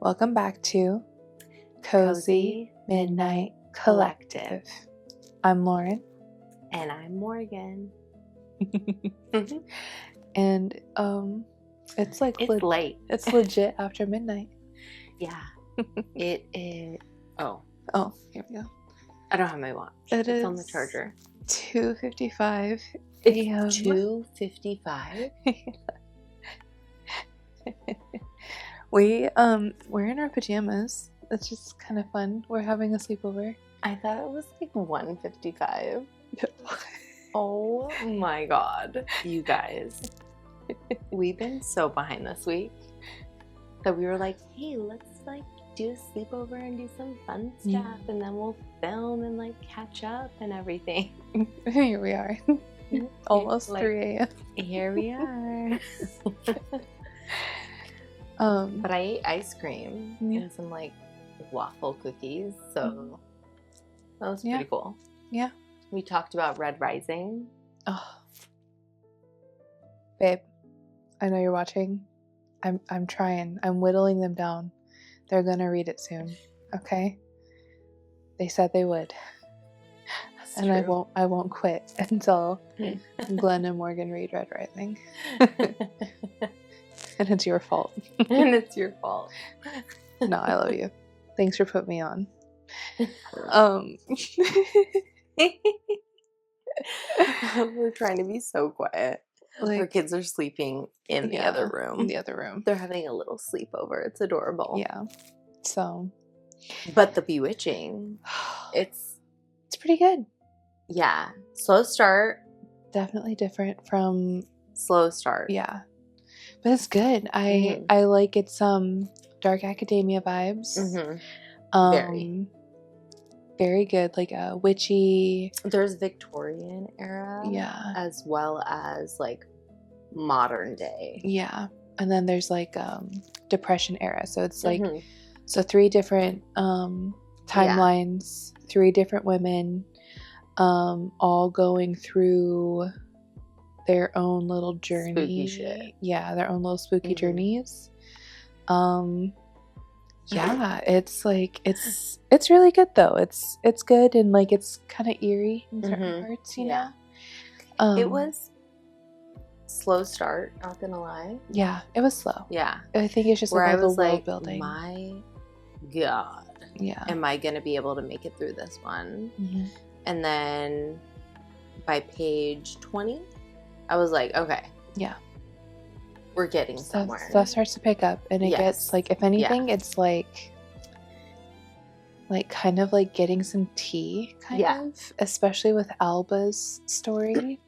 Welcome back to Cozy Midnight Collective. I'm Lauren. And I'm Morgan. And it's like it's late. It's legit after midnight. Yeah. It is. Oh, here we go. I don't have my watch. It's on the charger. 2:55 a.m. 2:55. We're in our pajamas. It's just kind of fun. We're having a sleepover. I thought it was like 1:55. Oh my god, you guys. We've been so behind this week that we were like, hey, let's like do a sleepover and do some fun stuff, and then we'll film and like catch up and everything. Here we are. Almost like, 3 a.m. Here we are. But I ate ice cream and some like waffle cookies, so that was pretty cool. Yeah. We talked about Red Rising. Oh, babe, I know you're watching. I'm trying. I'm whittling them down. They're gonna read it soon. Okay. They said they would. That's and true. I won't quit until Glenn and Morgan read Red Rising. And it's your fault. And it's your fault. No, I love you. Thanks for putting me on. We're trying to be so quiet. Like, our kids are sleeping in the other room. In the other room. They're having a little sleepover. It's adorable. Yeah. So. But the Bewitching, it's pretty good. Yeah. Slow start. Definitely different from slow start. Yeah. But it's good. I like its dark academia vibes. Very. Very good, like a witchy. There's Victorian era, as well as like modern day. Yeah, and then there's like Depression era. So it's like so 3 different timelines, 3 different women, all going through their own little journey. Spooky shit. Yeah, their own little spooky journeys. Yeah, it's like it's really good though. It's good, and like it's kind of eerie in certain parts, you know. It was slow start, not gonna lie. Yeah, it was slow. Yeah, I think it's just where like I was world like, building. My God, yeah, am I gonna be able to make it through this one? And then by page 20, I was like, okay, yeah. We're getting somewhere. Stuff starts to pick up, and it gets like, if anything, it's like kind of like getting some tea, kind of, especially with Alba's story.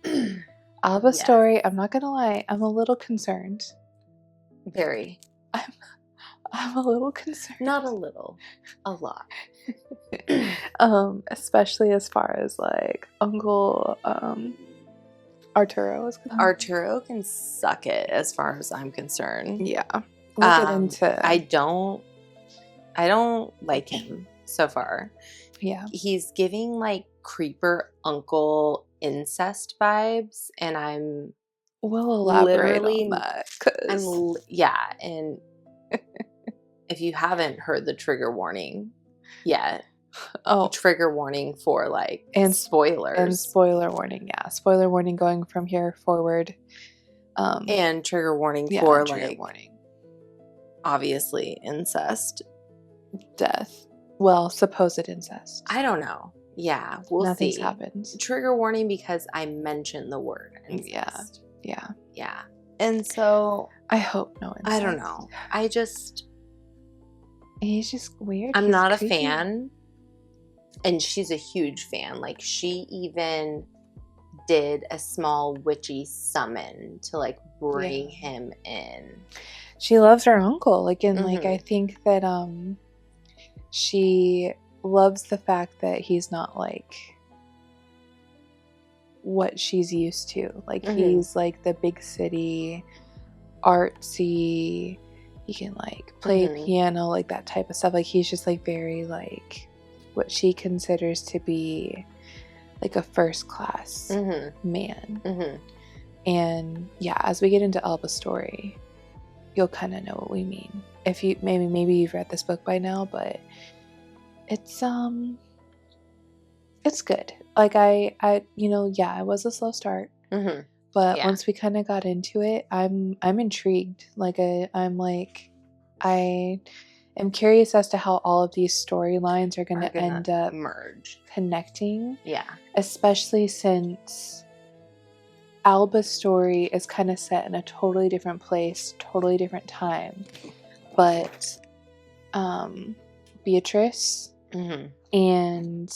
Alba's story, I'm not gonna lie, I'm a little concerned. Very. I'm a little concerned. Not a little, a lot. Especially as far as like Uncle Arturo is concerned. Arturo can suck it as far as I'm concerned. Yeah. We'll get into... I don't like him so far. Yeah. He's giving like creeper uncle incest vibes, and I'm we'll elaborate on that. And if you haven't heard the trigger warning yet, trigger warning for like spoilers. And spoiler warning, spoiler warning going from here forward. And trigger warning for like obviously incest. Death. Well, supposed incest. I don't know. Yeah, we'll Nothing's see. happened. Trigger warning because I mentioned the word incest. Yeah. And so I hope no incest. I don't know. He's just weird. I'm not a fan. And she's a huge fan. Like, she even did a small witchy summon to like bring him in. She loves her uncle. Like, and like I think that she loves the fact that he's not like what she's used to. Like, he's like the big city, artsy, he can like play piano, like that type of stuff. Like, he's just like very like what she considers to be like a first class man. And yeah, as we get into Alba's story, you'll kind of know what we mean. If you maybe you've read this book by now, but it's good. Like I it was a slow start, but once we kind of got into it, I'm intrigued. Like I am curious as to how all of these storylines are going to end up merge, connecting. Yeah, especially since Alba's story is kind of set in a totally different place, totally different time, but Beatrice and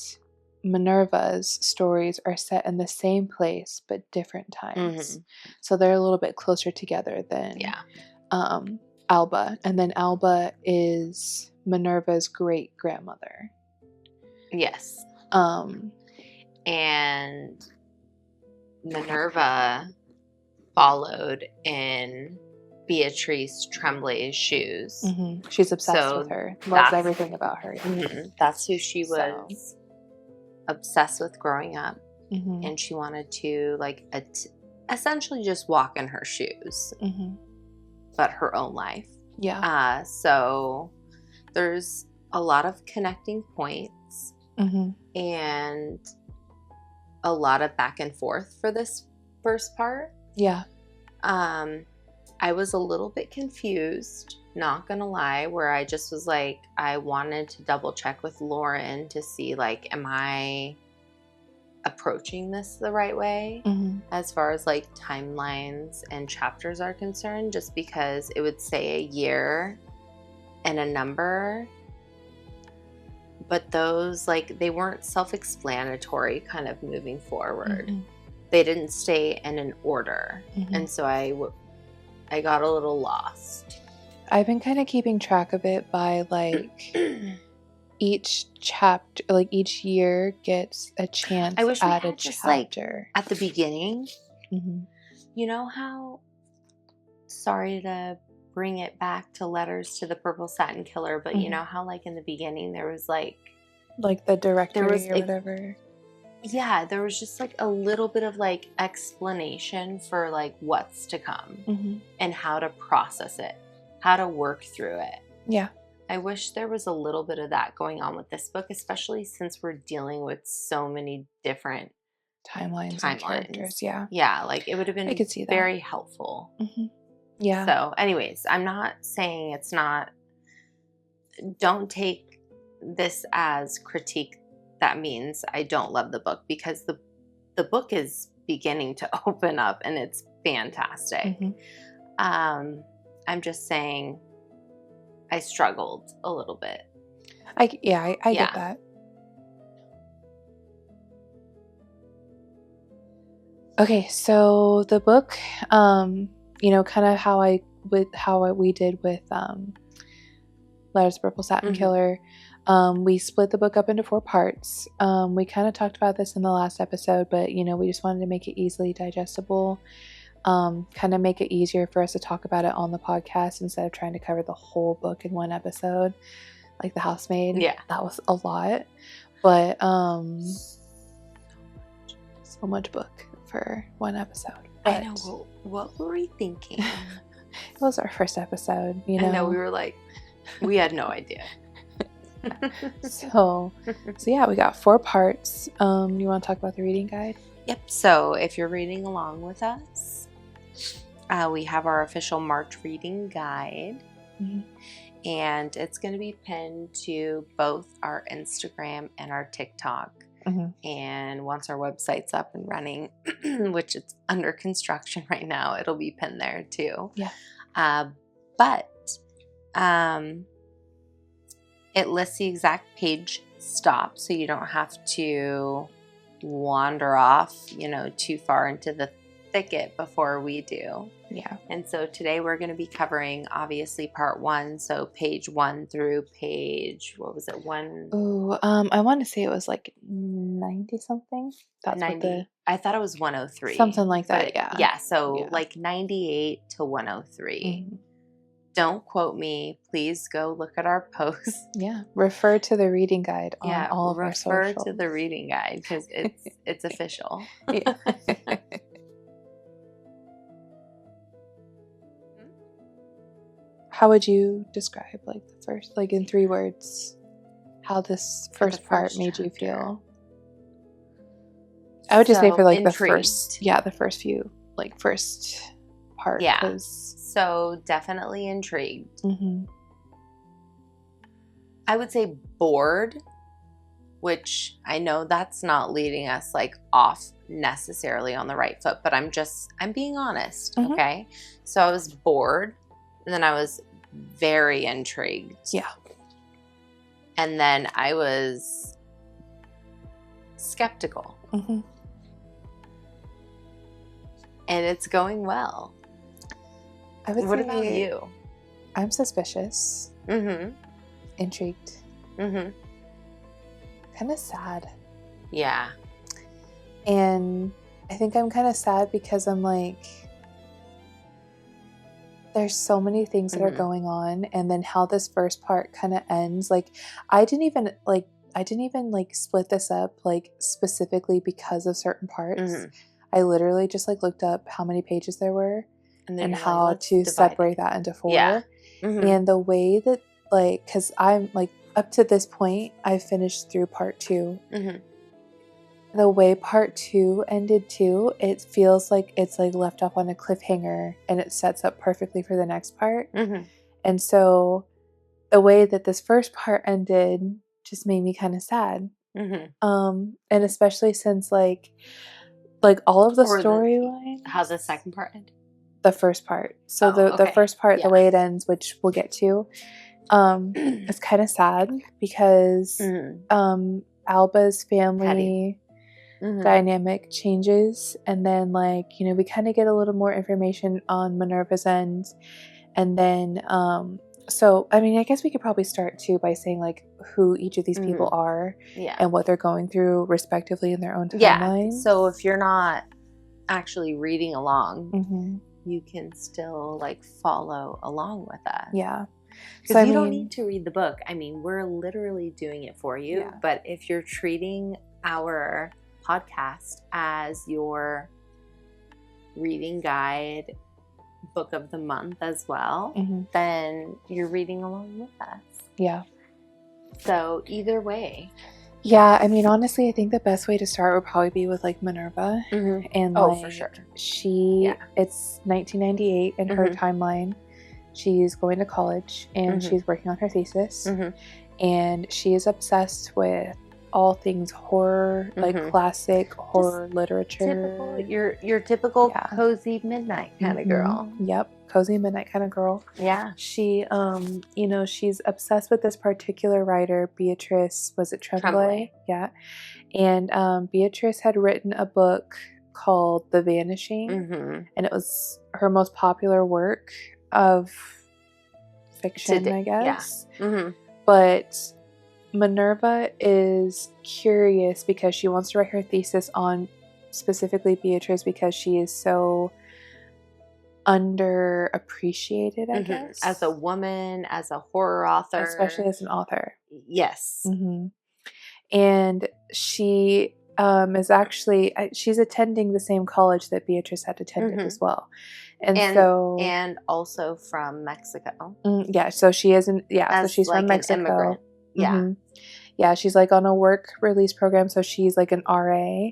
Minerva's stories are set in the same place but different times. So they're a little bit closer together than Alba. And then Alba is Minerva's great grandmother. Yes. And Minerva followed in Beatrice Tremblay's shoes. She's obsessed with her. Loves everything about her. That's who she was obsessed with growing up. And she wanted to essentially just walk in her shoes. But her own life. Yeah. So there's a lot of connecting points and a lot of back and forth for this first part. Yeah. I was a little bit confused, not gonna lie, where I just was like, I wanted to double check with Lauren to see, like, am I approaching this the right way as far as like timelines and chapters are concerned, just because it would say a year and a number, but those, like, they weren't self-explanatory kind of moving forward. They didn't stay in an order. And so I got a little lost. I've been kind of keeping track of it by like each chapter, like each year gets a chance I wish at we a had just, chapter. Like, at the beginning, you know how, sorry to bring it back to Letters to the Purple Satin Killer, but you know how, like, in the beginning there was like the directory or whatever. Yeah, there was just like a little bit of like explanation for like what's to come and how to process it, how to work through it. Yeah. I wish there was a little bit of that going on with this book, especially since we're dealing with so many different timelines. And characters. Yeah. Yeah, like it would have been very helpful. Yeah. So anyways, I'm not saying it's not, don't take this as critique. That means I don't love the book, because the book is beginning to open up and it's fantastic. I'm just saying I struggled a little bit. I get that. Okay, so the book, kind of how we did with Letters to the Purple Satin Killer. We split the book up into 4 parts. We kind of talked about this in the last episode, but we just wanted to make it easily digestible, kind of make it easier for us to talk about it on the podcast instead of trying to cover the whole book in one episode, like The Housemaid. Yeah, that was a lot, but so much book for one episode. But I know. What were we thinking? It was our first episode. I know, we were like, we had no idea. So yeah, we got 4 parts. You want to talk about the reading guide? Yep. So if you're reading along with us, we have our official March reading guide, and it's going to be pinned to both our Instagram and our TikTok. And once our website's up and running, which it's under construction right now, it'll be pinned there too. Yeah. But it lists the exact page stop, so you don't have to wander off, too far into the thicket before we do. Yeah. And so today we're going to be covering, obviously, part 1, so page 1 through page, what was it, 1? Ooh, I want to say it was like 90 something. That's 90. I thought it was 103. Something like that, yeah. Yeah, so like 98 to 103. Don't quote me. Please go look at our posts. Yeah. Refer to the reading guide on all of our socials. Refer to the reading guide, because it's official. Yeah. how would you describe like the first, like in 3 words, how this first part made you feel? I would just say for like the first few, like first part. Yeah. So definitely intrigued. Mm-hmm. I would say bored, which I know that's not leading us like off necessarily on the right foot, but I'm being honest. Mm-hmm. Okay. So I was bored, and then I was very intrigued. Yeah. And then I was skeptical. Mm-hmm. And it's going well. What about you? I'm suspicious. Mm-hmm. Intrigued. Mm-hmm. Kind of sad. Yeah. And I think I'm kind of sad because I'm like, there's so many things that are going on, and then how this first part kind of ends. Like, I didn't even split this up like specifically because of certain parts. Mm-hmm. I literally just like looked up how many pages there were and how to separate that into 4. Yeah. Mm-hmm. And the way that like, because I'm like up to this point, I've finished through part 2. Mm-hmm. The way part 2 ended too, it feels like it's like left off on a cliffhanger, and it sets up perfectly for the next part. Mm-hmm. And so the way that this first part ended just made me kind of sad. Mm-hmm. And especially since like all of the storylines. How the second part ended? The first part. So the first part, the way it ends, which we'll get to, it's kind of sad because Alba's family dynamic changes, and then like, you know, we kind of get a little more information on Minerva's end, and then so I mean, I guess we could probably start too by saying like who each of these people are, and what they're going through respectively in their own timelines. Yeah. So if you're not actually reading along, you can still like follow along with us. Yeah. Because you don't need to read the book. I mean, we're literally doing it for you. Yeah. But if you're treating our podcast as your reading guide, book of the month as well, then you're reading along with us. Yeah. So either way. Yeah, I mean, honestly, I think the best way to start would probably be with like Minerva. And like, for sure. It's 1998 in her timeline. She's going to college, and she's working on her thesis, and she is obsessed with all things horror, like classic horror literature. Your typical cozy midnight kind of girl. Yep, cozy midnight kind of girl. Yeah. She, you know, she's obsessed with this particular writer, Beatrice. Was it Tremblay? Yeah. And Beatrice had written a book called The Vanishing, and it was her most popular work of fiction, I guess. Yeah. But Minerva is curious because she wants to write her thesis on specifically Beatrice because she is so underappreciated, I guess. As a woman, as a horror author. Especially as an author. Yes. And she is actually, she's attending the same college that Beatrice had attended as well. And also from Mexico. Yeah, so she isn't, so she's like from Mexico. Yeah. Yeah, she's like on a work release program, so she's like an RA.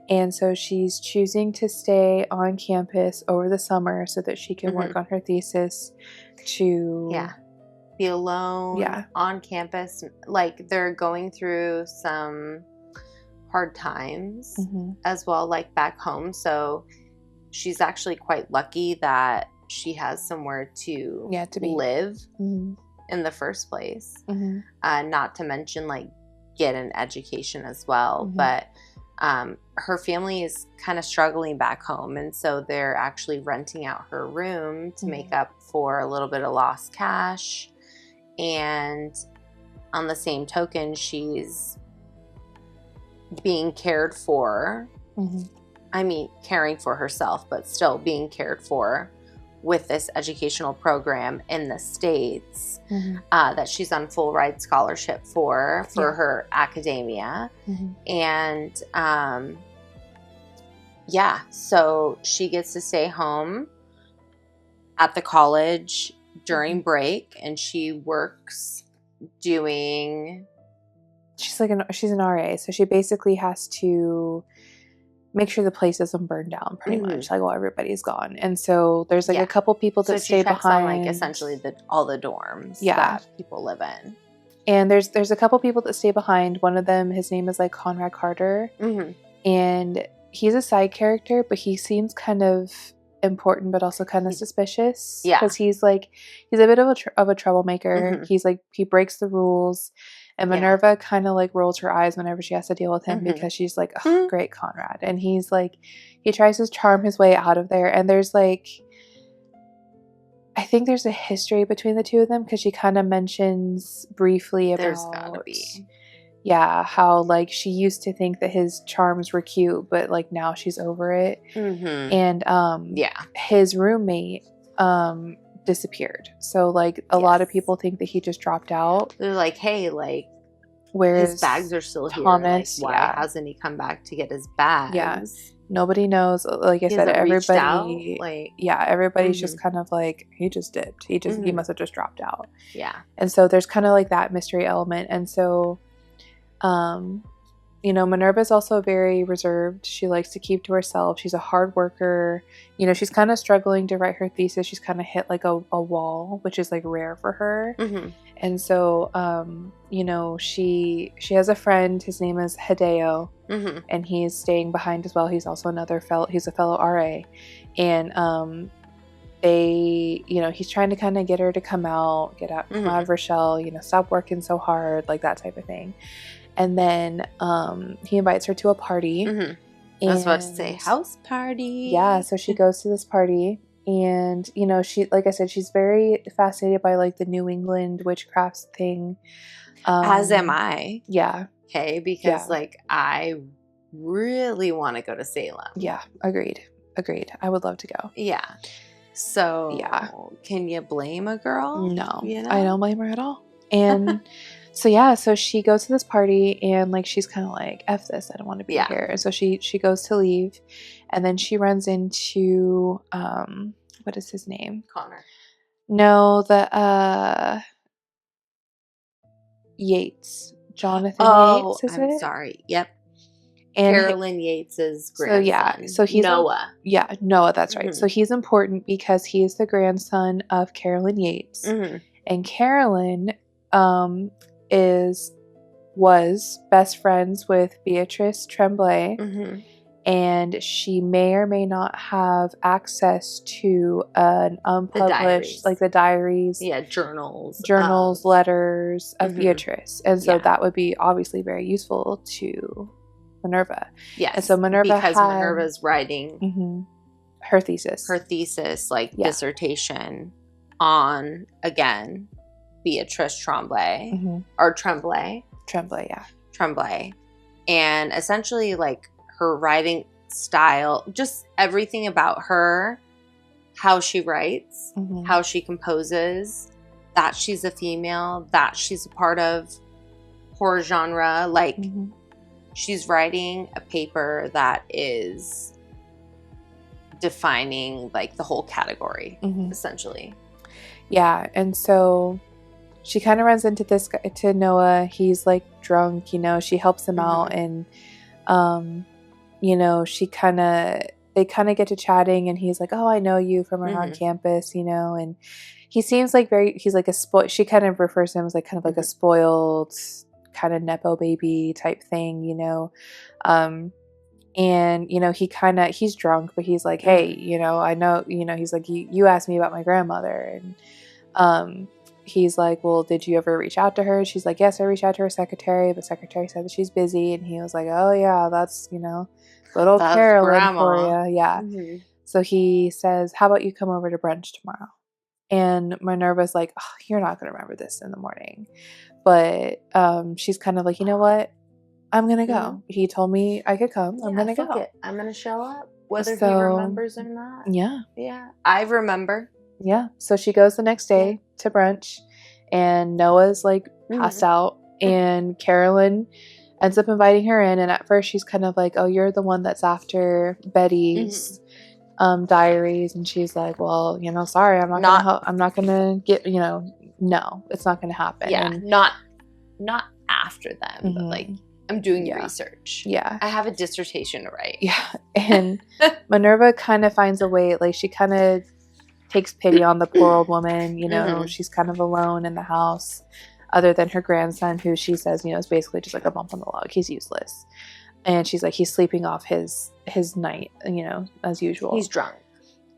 And so she's choosing to stay on campus over the summer so that she can work on her thesis to be alone on campus. Like, they're going through some hard times as well, like back home. So she's actually quite lucky that she has somewhere to live in the first place. Not to mention like get an education as well. But her family is kind of struggling back home, and so they're actually renting out her room to make up for a little bit of lost cash. And on the same token, she's being cared for. I mean, caring for herself, but still being cared for with this educational program in the States that she's on full ride scholarship for her academia. And so she gets to stay home at the college during break, and she works doing... She's an RA, so she basically has to make sure the place doesn't burn down pretty much, like while everybody's gone. And so there's like a couple people that stay behind. On, like, essentially all the dorms that people live in. And there's a couple people that stay behind. One of them, his name is like Conrad Carter. And he's a side character, but he seems kind of important, but also kind of suspicious. Because he's a bit of a troublemaker. He's like, he breaks the rules. And Minerva kind of like rolls her eyes whenever she has to deal with him because she's like, oh, great Conrad. And he's like, he tries to charm his way out of there. And there's like, I think there's a history between the two of them because she kind of mentions briefly about, there's gotta be. How like she used to think that his charms were cute, but like now she's over it. And his roommate disappeared. So like a lot of people think that he just dropped out. They're like, hey, like, where's his bags are still Thomas? Here. Like, why hasn't he come back to get his bags? Nobody knows. Like I said, everybody, everybody's just kind of like, he just dipped. He must have just dropped out. And so there's kind of like that mystery element. And so, you know, Minerva's also very reserved. She likes to keep to herself. She's a hard worker. You know, she's kind of struggling to write her thesis. She's kind of hit like a wall, which is like rare for her. And so, you know, she has a friend. His name is Hideo, and he's staying behind as well. He's also he's a fellow RA. And they, you know, he's trying to kind of get her to come out of her shell, you know, stop working so hard, like that type of thing. And then he invites her to a party. I was about to say house party. Yeah, so she goes to this party, and you know, she, like I said, she's very fascinated by like the New England witchcraft thing. As am I. Yeah. Okay, because like I really want to go to Salem. Yeah, agreed. I would love to go. Yeah. So can you blame a girl? No, you know? I don't blame her at all. And so she goes to this party, and like she's kind of like, F this, I don't want to be here. And so she goes to leave, and then she runs into what is his name? Connor. No, the Yates. Jonathan Yates, is it? I'm sorry. Yep. And Carolyn Yates's grandson. So he's Noah. Noah, that's right. So he's important because he is the grandson of Carolyn Yates. And Carolyn was best friends with Beatrice Tremblay, and she may or may not have access to an unpublished, like the diaries, journals, letters of Beatrice, and so that would be obviously very useful to Minerva. Yes, and so Minerva's writing her thesis, like dissertation on, again, Beatrice Tremblay, or Tremblay, and essentially like her writing style, just everything about her, how she writes, how she composes, that she's a female, that she's a part of horror genre, like she's writing a paper that is defining like the whole category, essentially. Yeah, and so she kind of runs into to Noah. He's like drunk, you know, she helps him out, and you know, they kind of get to chatting, and he's like, oh, I know you from around campus, you know, and he seems like he's like she kind of refers to him as like kind of like a spoiled kind of Nepo baby type thing, you know. And, you know, he's drunk, but he's like, hey, you know, I know, you know, he's like, you asked me about my grandmother. And he's like, well, did you ever reach out to her? She's like, yes, I reached out to her secretary, but secretary said that she's busy. And he was like, oh yeah, that's, you know, little Carolyn grandma for you. Yeah. So he says, how about you come over to brunch tomorrow? And Minerva's like, oh, you're not going to remember this in the morning. But she's kind of like, you know what? I'm going to go. He told me I could come. I'm going to go. I'm going to show up, whether he remembers or not. Yeah. Yeah. I remember. Yeah. So she goes the next day to brunch, and Noah's like passed out, and Carolyn ends up inviting her in. And at first she's kind of like, oh, you're the one that's after Betty's diaries, and she's like, well, sorry, I'm not gonna get, no, it's not gonna happen. Yeah, and not after them, but like, I'm doing research. Yeah. I have a dissertation to write. Yeah. And Minerva kind of finds a way, like, she kind of takes pity on the poor old woman, she's kind of alone in the house, other than her grandson, who she says, is basically just like a bump on the log. He's useless. And she's like, he's sleeping off his night, as usual. He's drunk.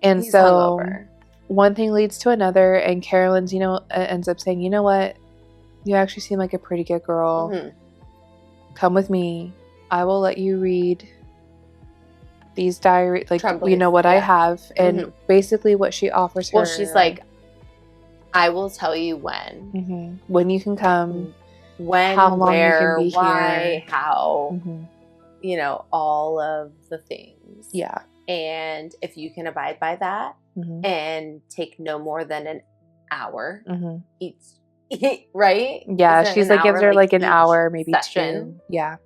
And he's so hungover. One thing leads to another, and Carolyn's, ends up saying, you know what? You actually seem like a pretty good girl. Mm-hmm. Come with me. I will let you read these diaries, like, what I have. And basically what she offers her. Well, she's like, I will tell you when. When you can come. When, how long where, you can be why, here. How, all of the things. Yeah. And if you can abide by that and take no more than an hour each, right? Yeah, she's like, gives her like an hour, maybe session, 2. Yeah.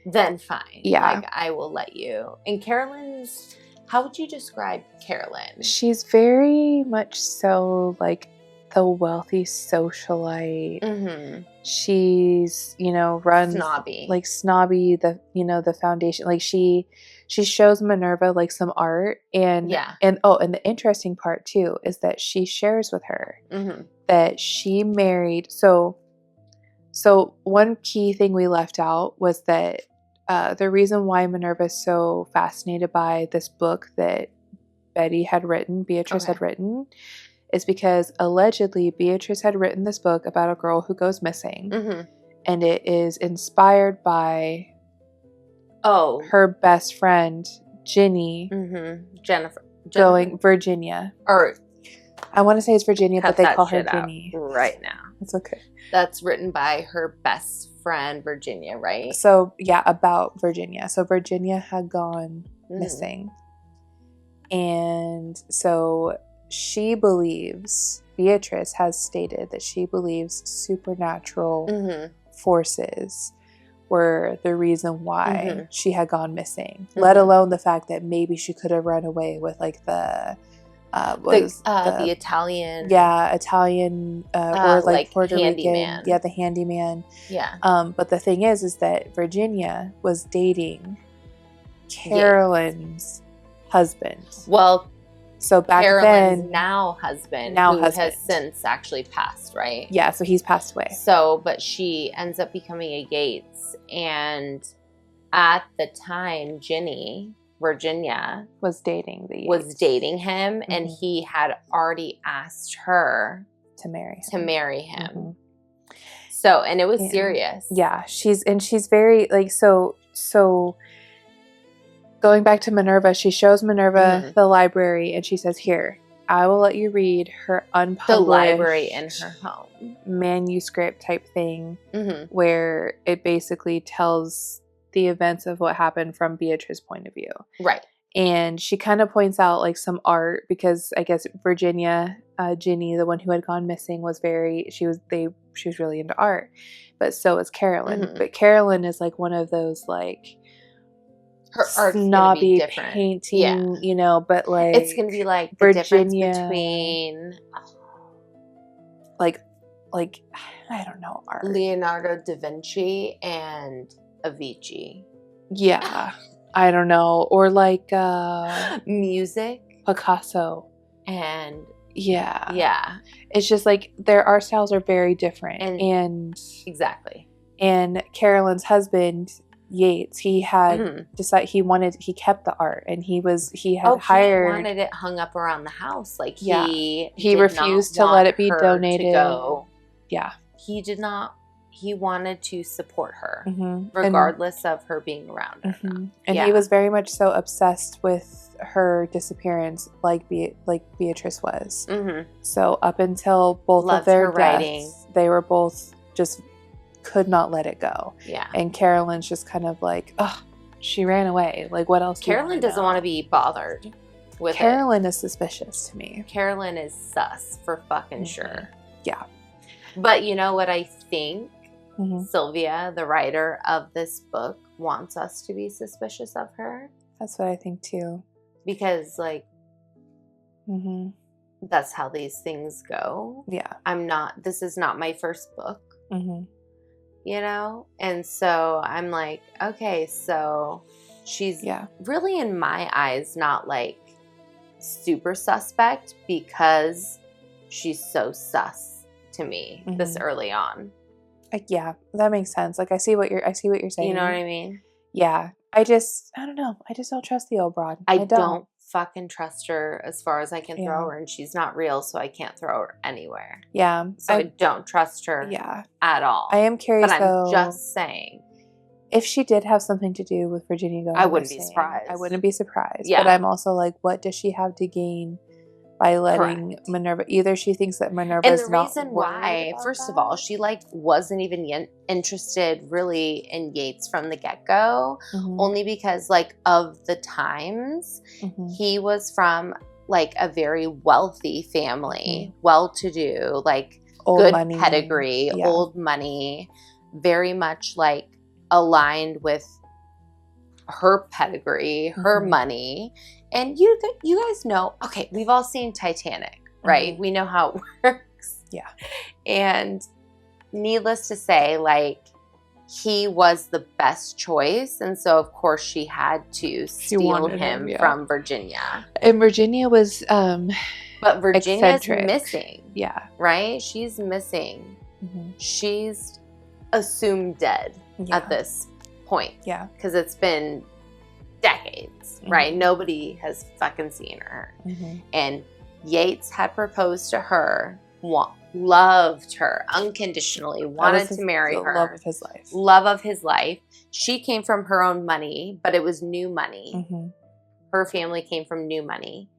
Then fine. Yeah. Like, I will let you. And Carolyn's, how would you describe Carolyn? She's very much so like the wealthy socialite. She's, runs snobby. Like snobby, the foundation. Like she shows Minerva like some art, and the interesting part too is that she shares with her that she married. So one key thing we left out was that the reason why Minerva is so fascinated by this book that Beatrice had written, is because allegedly Beatrice had written this book about a girl who goes missing, and it is inspired by her best friend Ginny, Jennifer going Virginia, or I want to say it's Virginia, but they call her Ginny right now. It's okay. That's written by her best friend Virginia, right? So yeah, about Virginia. So Virginia had gone missing, and so Beatrice has stated that she believes supernatural forces were the reason why she had gone missing, let alone the fact that maybe she could have run away with like the Italian. Yeah, Italian or like Puerto handyman. Rican. Yeah, the handyman. Yeah. But the thing is that Virginia was dating Carolyn's husband. Well, so back Carolyn's then, husband has since actually passed, right? Yeah, so he's passed away. So, but she ends up becoming a Yates, and at the time, Virginia was dating him, and he had already asked her to marry him. So, and it was serious. Yeah, she's very like so. Going back to Minerva, she shows Minerva the library, and she says, "Here, I will let you read her unpublished the library in her home manuscript type thing, where it basically tells the events of what happened from Beatrice's point of view." Right. And she kind of points out like some art, because I guess Virginia, Ginny, the one who had gone missing, she was really into art, but so is Carolyn. But Carolyn is like one of those like her art's snobby gonna be different. Painting, but like it's gonna be like the Virginia, difference between like I don't know, art. Leonardo da Vinci and Avicii. Yeah. I don't know. Or like music. Picasso. And yeah. Yeah. It's just like their art styles are very different. And exactly. And Carolyn's husband, Yates, he had decided he kept the art, and he hired. He wanted it hung up around the house. Like he refused to let it be donated. Yeah. He wanted to support her, regardless of her being around her. And he was very much so obsessed with her disappearance, like Beatrice was. So up until both of their deaths, they were both just could not let it go. Yeah. And Carolyn's just kind of like, oh, she ran away. Like, what else? Carolyn doesn't want to be bothered with Carolyn is suspicious to me. Carolyn is sus for fucking sure. Yeah. But you know what I think? Silvia, the writer of this book, wants us to be suspicious of her. That's what I think too. because like Mm-hmm. that's how these things go. Yeah. This is not my first book, Mm-hmm. you know? And so I'm like, okay, so she's really, in my eyes, not like super suspect because she's so sus to me this early on. Like, yeah, that makes sense. Like, I see what you're saying. You know what I mean? Yeah. I don't know. I just don't trust the old broad. I don't fucking trust her as far as I can throw her, and she's not real, so I can't throw her anywhere. Yeah. So I don't trust her at all. I am curious, but I'm though, just saying. If she did have something to do with Virginia going I wouldn't be surprised. I wouldn't be surprised. Yeah. But I'm also like, what does she have to gain by letting Minerva? Either she thinks that Minerva is not. And the reason why, first of all, she like wasn't even interested really in Yates from the get-go, only because like of the times, he was from like a very wealthy family, well-to-do, like old good money. Pedigree, old money, very much like aligned with her pedigree, her money. And you guys know, okay, we've all seen Titanic, right? We know how it works. Yeah. And needless to say, like, he was the best choice. And so, of course, she had to steal him from Virginia. And Virginia was but Virginia's missing. Yeah. Right? She's missing. She's assumed dead at this point. Yeah. Because it's been decades, right? Nobody has fucking seen her. And Yates had proposed to her, loved her unconditionally, wanted to marry her. Love of his life. Love of his life. She came from her own money, but it was new money. Her family came from new money,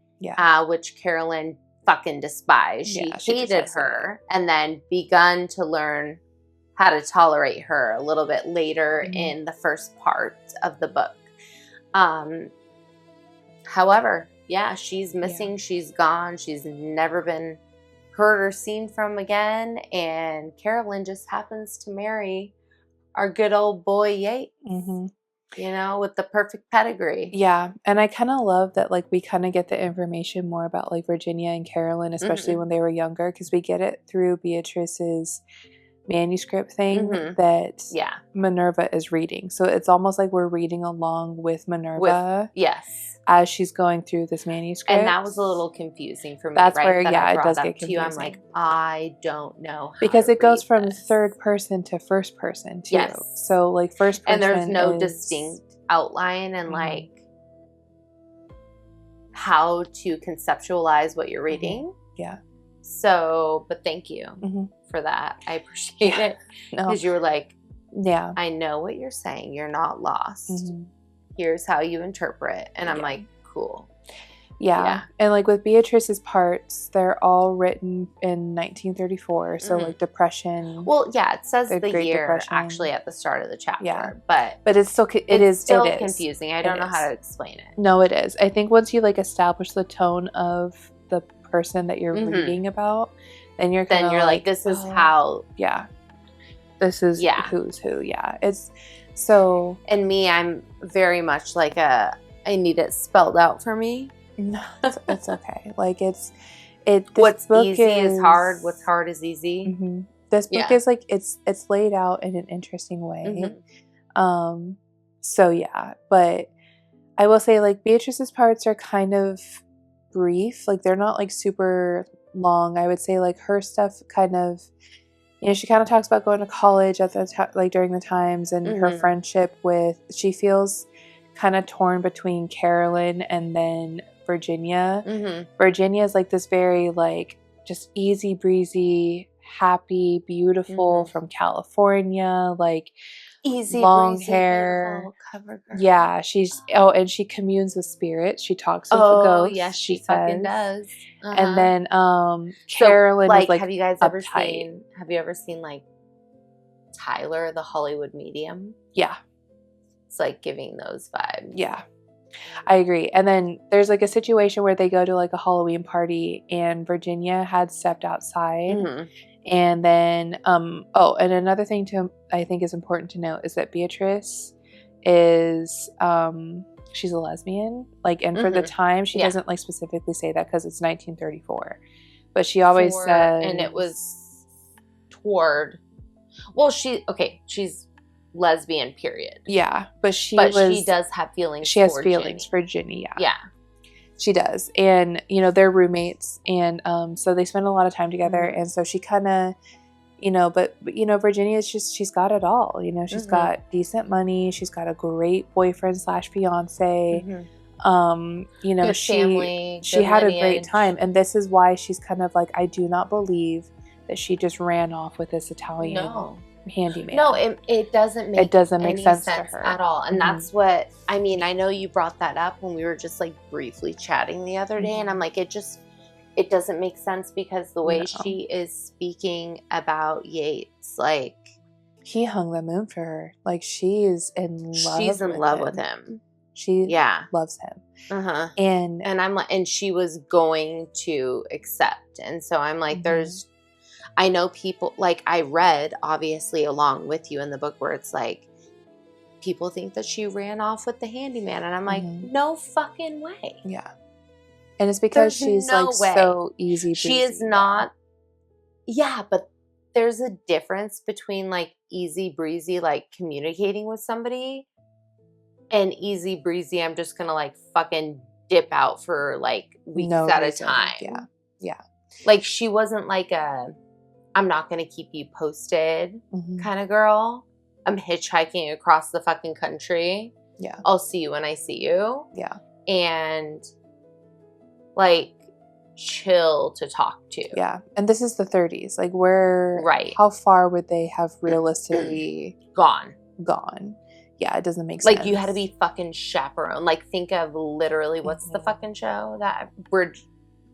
which Carolyn fucking despised. She hated her and then begun to learn how to tolerate her a little bit later in the first part of the book. However, she's missing. She's gone. She's never been heard or seen from again. And Carolyn just happens to marry our good old boy Yates, you know, with the perfect pedigree. Yeah. And I kind of love that, like, we kind of get the information more about, like, Virginia and Carolyn, especially when they were younger, because we get it through Beatrice's manuscript thing that Minerva is reading. So it's almost like we're reading along with Minerva. As she's going through this manuscript. And that was a little confusing for me. That's where, it does get confusing. I'm like, I don't know how because it goes from third person to first person, too. Yes. So, like, first person and there's no distinct outline and, like, how to conceptualize what you're reading. Yeah. So, but thank you for that. I appreciate it. Because you were like, I know what you're saying. You're not lost. Here's how you interpret. And I'm like, cool. Yeah. And like with Beatrice's parts, they're all written in 1934. So like Depression. Well, yeah, it says the year Depression. Actually at the start of the chapter. Yeah. But it's still, it is confusing. I don't know how to explain it. No, it is. I think once you like establish the tone of the person that you're reading about, then you're like, this is how. Yeah. This is who's who. Yeah. It's so. And me, I'm very much like I need it spelled out for me. No, it's okay. Like what's easy is hard. What's hard is easy. This book is like it's laid out in an interesting way. So yeah, but I will say like Beatrice's parts are kind of brief. Like they're not like super long. I would say like her stuff kind of, you know, she kind of talks about going to college at the like during the times and her friendship with. She feels kind of torn between Carolyn and then Virginia. Virginia is like this very like just easy breezy, happy, beautiful from California, like easy, long breezy, hair. Cover girl. Yeah, she's and she communes with spirits. She talks with the ghosts. Yes, she fucking does. And then Carolyn is like, have you guys ever seen? Have you ever seen like Tyler, the Hollywood Medium? Yeah, it's like giving those vibes. Yeah. I agree. And then there's like a situation where they go to like a Halloween party and Virginia had stepped outside. And then, and another thing I think is important to note is that Beatrice is she's a lesbian. Like, and for the time, she doesn't like specifically say that because it's 1934. But she always says... And it was toward... Well, she's lesbian, period. Yeah, but she does have feelings. She has feelings for Ginny. Yeah, she does. And they're roommates, and so they spend a lot of time together. And so she kind of, but Virginia is just, she's got it all. She's got decent money. She's got a great boyfriend / fiance. Good family. She had a great time, and this is why she's kind of like, I do not believe that she just ran off with this Italian handyman. No, it doesn't make any sense to her at all. And that's what I mean. I know you brought that up when we were just like briefly chatting the other day, and I'm like, it doesn't make sense because the way she is speaking about Yates, like, he hung the moon for her. Like, she is in love. She's in love with him. She loves him. And I'm like, and she was going to accept. And so I'm like, I know people, like, I read, obviously, along with you in the book where it's like, people think that she ran off with the handyman. And I'm like, no fucking way. Yeah. And it's because she's so easy breezy. She is not. Yeah, but there's a difference between like easy breezy, like communicating with somebody, and easy breezy, I'm just going to like fucking dip out for like weeks at a time. Yeah. Yeah. Like, she wasn't like I'm not going to keep you posted kind of girl. I'm hitchhiking across the fucking country. Yeah. I'll see you when I see you. Yeah. And like chill to talk to. Yeah. And this is the 30s. Like, how far would they have realistically gone? Yeah, it doesn't make sense. Like, you had to be fucking chaperone. Like, think of literally, what's the fucking show? That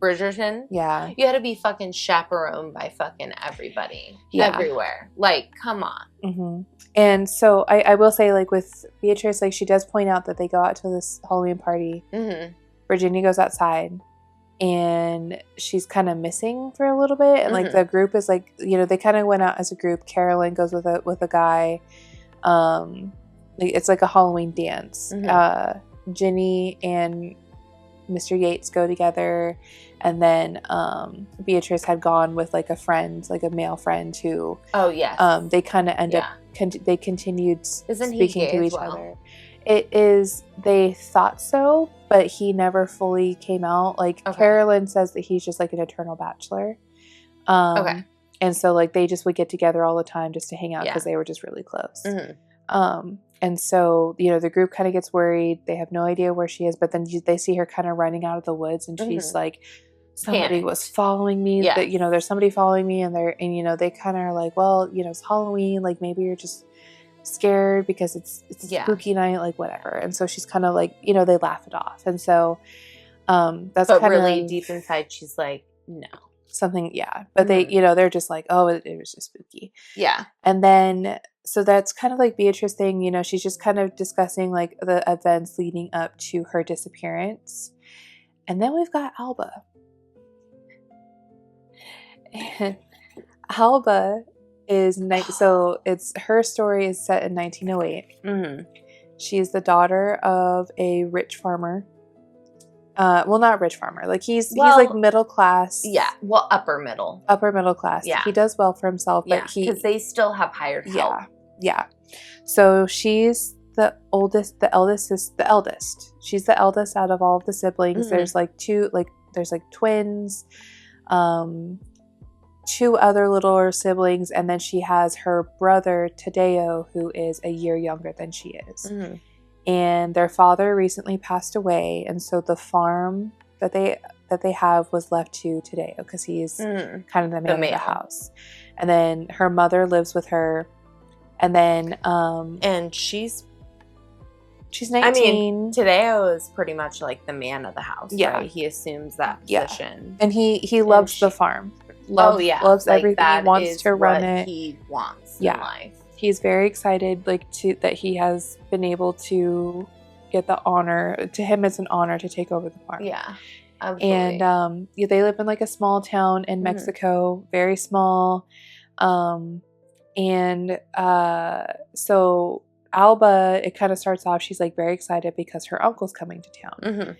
Bridgerton? Yeah. You had to be fucking chaperoned by fucking everybody. Yeah. Everywhere. Like, come on. And so I will say, like, with Beatrice, like, she does point out that they go out to this Halloween party. Virginia goes outside, and she's kind of missing for a little bit. And, like, the group is, like, they kind of went out as a group. Carolyn goes with a guy. It's like a Halloween dance. Ginny and Mr. Yates go together, and then Beatrice had gone with like a friend, like a male friend who they kind of end up they continued speaking to each other. It is, they thought so, but he never fully came out. Like, Carolyn says that he's just like an eternal bachelor. And so like they just would get together all the time just to hang out because they were just really close. And so, the group kind of gets worried. They have no idea where she is, but then they see her kind of running out of the woods, and she's like, somebody was following me. That, there's somebody following me, and they kind of are like, well, it's Halloween. Like, maybe you're just scared because it's spooky night, like whatever. And so she's kind of like, they laugh it off. And so that's kind of really deep inside, she's like, no. Something, but they, they're just like, oh, it was just spooky. Yeah. And then, so that's kind of like Beatrice thing, she's just kind of discussing like the events leading up to her disappearance. And then we've got Alba. And Alba is, so it's, her story is set in 1908. She's the daughter of a rich farmer. Well, not rich farmer. Like, he's like middle class. Yeah. Well, upper middle class. Yeah. He does well for himself, but because they still have hired help. Yeah. So she's the eldest. She's the eldest out of all of the siblings. There's like there's like twins, 2 other littler siblings, and then she has her brother Tadeo, who is a year younger than she is. And their father recently passed away, and so the farm that they have was left to Tadeo because he's kind of the man of the house. And then her mother lives with her, and then and she's 19. I mean, Tadeo is pretty much like the man of the house. Yeah, right? He assumes that position, and he loves the farm. Loves like everything. He wants to run it. He wants in life. He's very excited, that he has been able to get the honor. To him, it's an honor to take over the farm. Yeah, absolutely. And they live in like a small town in Mexico, very small. So Alba, it kind of starts off, she's like very excited because her uncle's coming to town. Mm-hmm.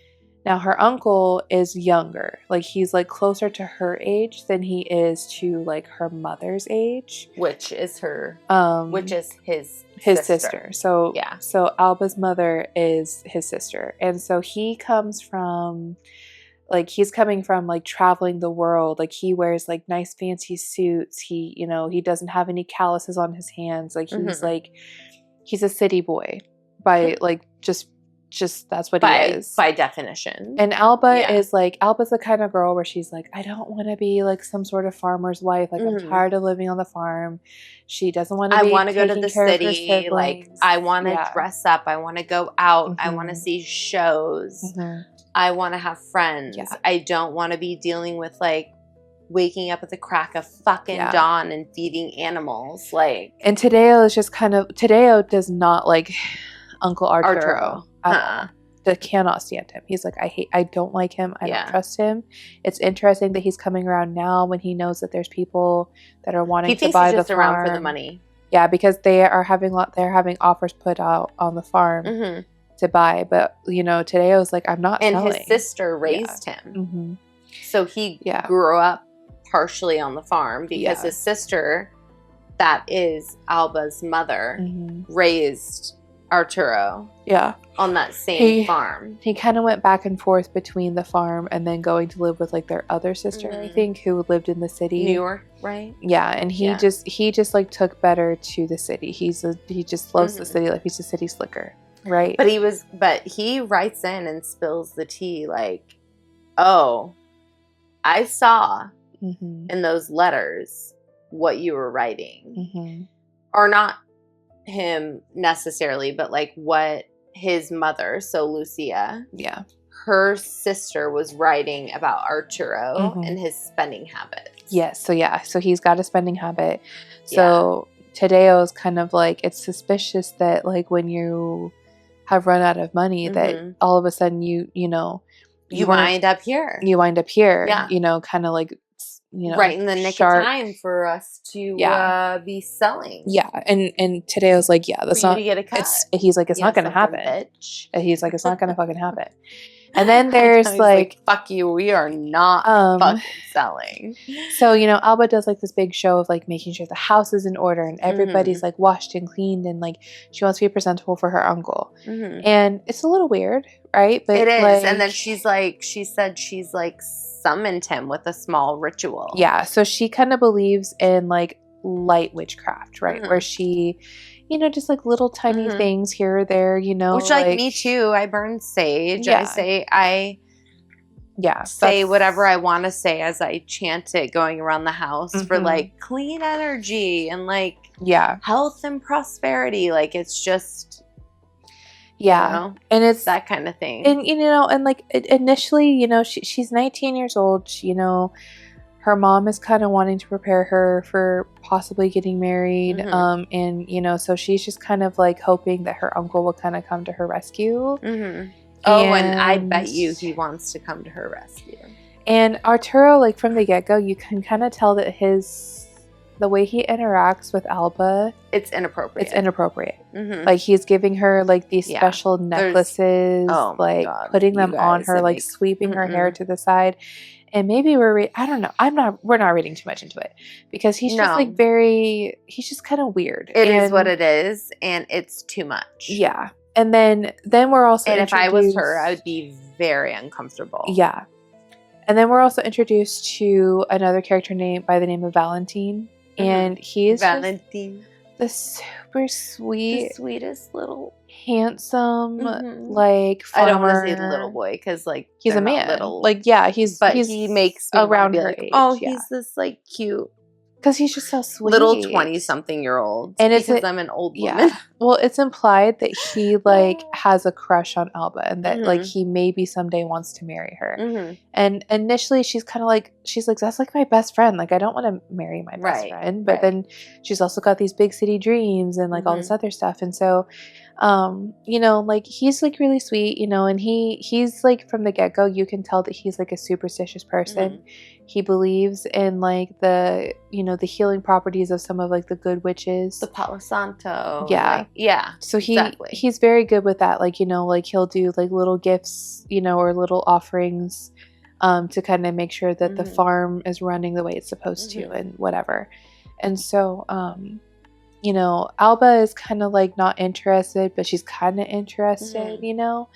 Now her uncle is younger. Like he's like closer to her age than he is to like her mother's age. Which is his sister. So yeah. So Alba's mother is his sister. And so he comes from he's coming from like traveling the world. Like he wears like nice fancy suits. He, you know, he doesn't have any calluses on his hands. Like he's like he's a city boy by like just that's what he is by definition. And Alba is like, Alba's the kind of girl where she's like, I don't want to be like some sort of farmer's wife. Like I'm tired of living on the farm. She doesn't want to. I want to go to the city. Like I want to dress up. I want to go out. I want to see shows. I want to have friends. I don't want to be dealing with like waking up at the crack of fucking dawn and feeding animals. Like, and Tadeo is just kind of, Tadeo does not like Uncle Arturo. That cannot stand him. He's like, I don't like him. I don't trust him. It's interesting that he's coming around now when he knows that there's people that are wanting to buy the farm. Around for the money. Yeah, because they're having offers put out on the farm to buy. But you know, Tadeo's like, I'm not selling. And his sister raised him, so he grew up partially on the farm because his sister, that is Alba's mother, raised Arturo on that same farm. He kind of went back and forth between the farm and then going to live with like their other sister, I think, who lived in the city, New York, right? Yeah, and he just like took better to the city. He just loves the city. Like he's a city slicker, right? But he writes in and spills the tea like, oh, I saw in those letters what you were writing, or not him necessarily, but like what his mother, so Lucia, her sister was writing about Arturo and his spending habits. Yes, so he's got a spending habit. So Tadeo's kind of like, it's suspicious that like when you have run out of money that all of a sudden you wind up here. You know, kind of like, you know, right in the nick of time for us to be selling. Yeah, and Tadeo's like, that's not. Get a cut. He's like, it's not going to happen. Bitch. He's like, it's not going to fucking happen. And then there's like, fuck you, we are not fucking selling. So you know, Alba does like this big show of like making sure the house is in order and everybody's like washed and cleaned and like she wants to be presentable for her uncle. And it's a little weird, right? But it is. Like, and then she said she's like summoned him with a small ritual. Yeah, so she kind of believes in like light witchcraft, right? Where she, you know, just like little tiny things here or there, you know. Which like me too. I burn sage. I say whatever I want to say as I chant it going around the house for like clean energy and like health and prosperity. Like it's just you know, and it's that kind of thing. And you know, and like initially, you know, she's 19 years old. You know, her mom is kind of wanting to prepare her for possibly getting married. And you know, so she's just kind of like hoping that her uncle will kind of come to her rescue. And I bet you he wants to come to her rescue. And Arturo, like from the get-go, you can kind of tell that the way he interacts with Alba, it's inappropriate. Like he's giving her like these special necklaces, putting them on her, like sweeping her hair to the side. And maybe I don't know. We're not reading too much into it because he's just like he's just kind of weird. It is what it is, and it's too much. Yeah. And then we're also if I was her, I would be very uncomfortable. Yeah. And then we're also introduced to another character by the name of Valentine. And he's Valentine, the super sweet, the sweetest little handsome, like farmer. I don't want to say little boy because like he's a man. Little, like he makes me around her like, age. oh, he's this like cute. Because he's just so sweet. Little 20-something-year-old. And because I'm an old woman. Well, it's implied that he like has a crush on Alba and that like he maybe someday wants to marry her. And initially she's kind of like, that's like my best friend. Like I don't want to marry my best friend. But then she's also got these big city dreams and like all this other stuff. And so, you know, like he's like really sweet, you know, and he's like from the get-go, you can tell that he's like a superstitious person. He believes in like the, you know, the healing properties of some of like the good witches. The Palo Santo. Yeah. Like, yeah. So exactly. he's very good with that. Like, you know, like he'll do like little gifts, you know, or little offerings to kind of make sure that the farm is running the way it's supposed to and whatever. And so, you know, Alba is kind of like not interested, but she's kind of interested, you know?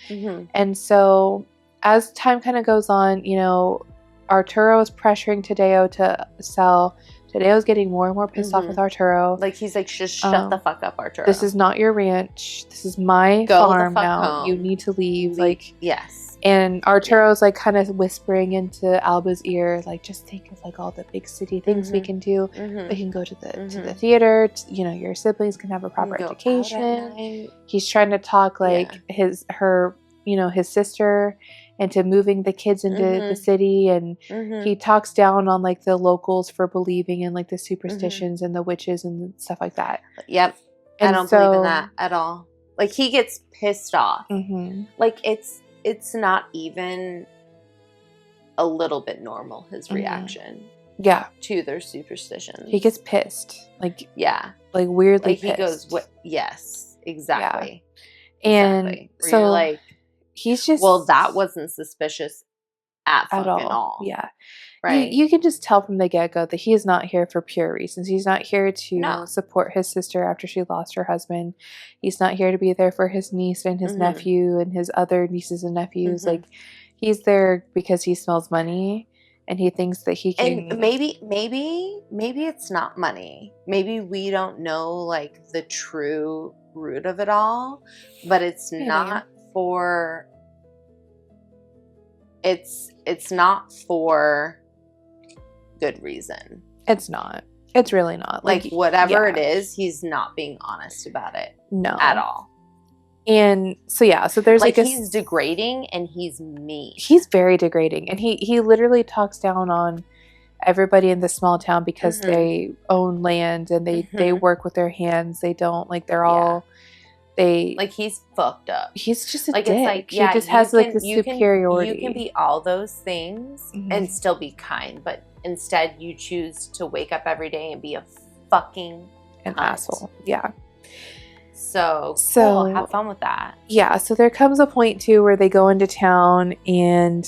And so as time kind of goes on, you know, Arturo is pressuring Tadeo to sell. Tadeo's getting more and more pissed off with Arturo. Like, he's like, just shut the fuck up, Arturo. This is not your ranch. This is my farm now. Home. You need to leave. Like, yes. And Arturo's like kind of whispering into Alba's ear, like, just think of like all the big city things we can do. We can go to the theater. You know, your siblings can have a proper education. He's trying to talk like his sister into moving the kids into the city, and he talks down on like the locals for believing in like the superstitions and the witches and stuff like that. Yep. And I don't believe in that at all. Like, he gets pissed off. Like, it's not even a little bit normal, his reaction. Yeah. To their superstitions. He gets pissed. Like, yeah. Like, weirdly like pissed. He goes, what? Yes, exactly. Yeah. And exactly. So, you're like, he's just... Well, that wasn't suspicious at all. Yeah. Right? You can just tell from the get-go that he is not here for pure reasons. He's not here to support his sister after she lost her husband. He's not here to be there for his niece and his nephew and his other nieces and nephews. Like, he's there because he smells money and he thinks that he can... And maybe it's not money. Maybe we don't know, like, the true root of it all, but it's not for... It's not for good reason. It's not. It's really not. Like whatever it is, he's not being honest about it. No. At all. And so so there's like he's degrading and he's mean. He's very degrading, and he literally talks down on everybody in the small town because they own land and they work with their hands. They don't, like, they're all like, he's fucked up. He's just a like dick. It's like, he just has like the superiority. You can be all those things and still be kind, but instead you choose to wake up every day and be a fucking asshole. Yeah. So cool. Have fun with that. Yeah. So there comes a point too where they go into town and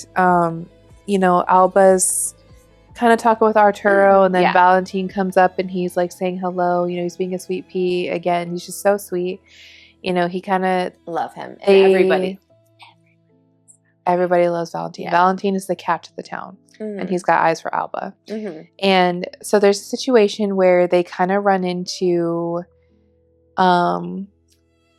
you know, Alba's kind of talking with Arturo, and then Valentin comes up and he's like saying hello. You know, he's being a sweet pea again. He's just so sweet. You know, he kind of... Love him. And everybody loves Valentin. Yeah. Valentin is the cat of the town. And he's got eyes for Alba. And so there's a situation where they kind of run into the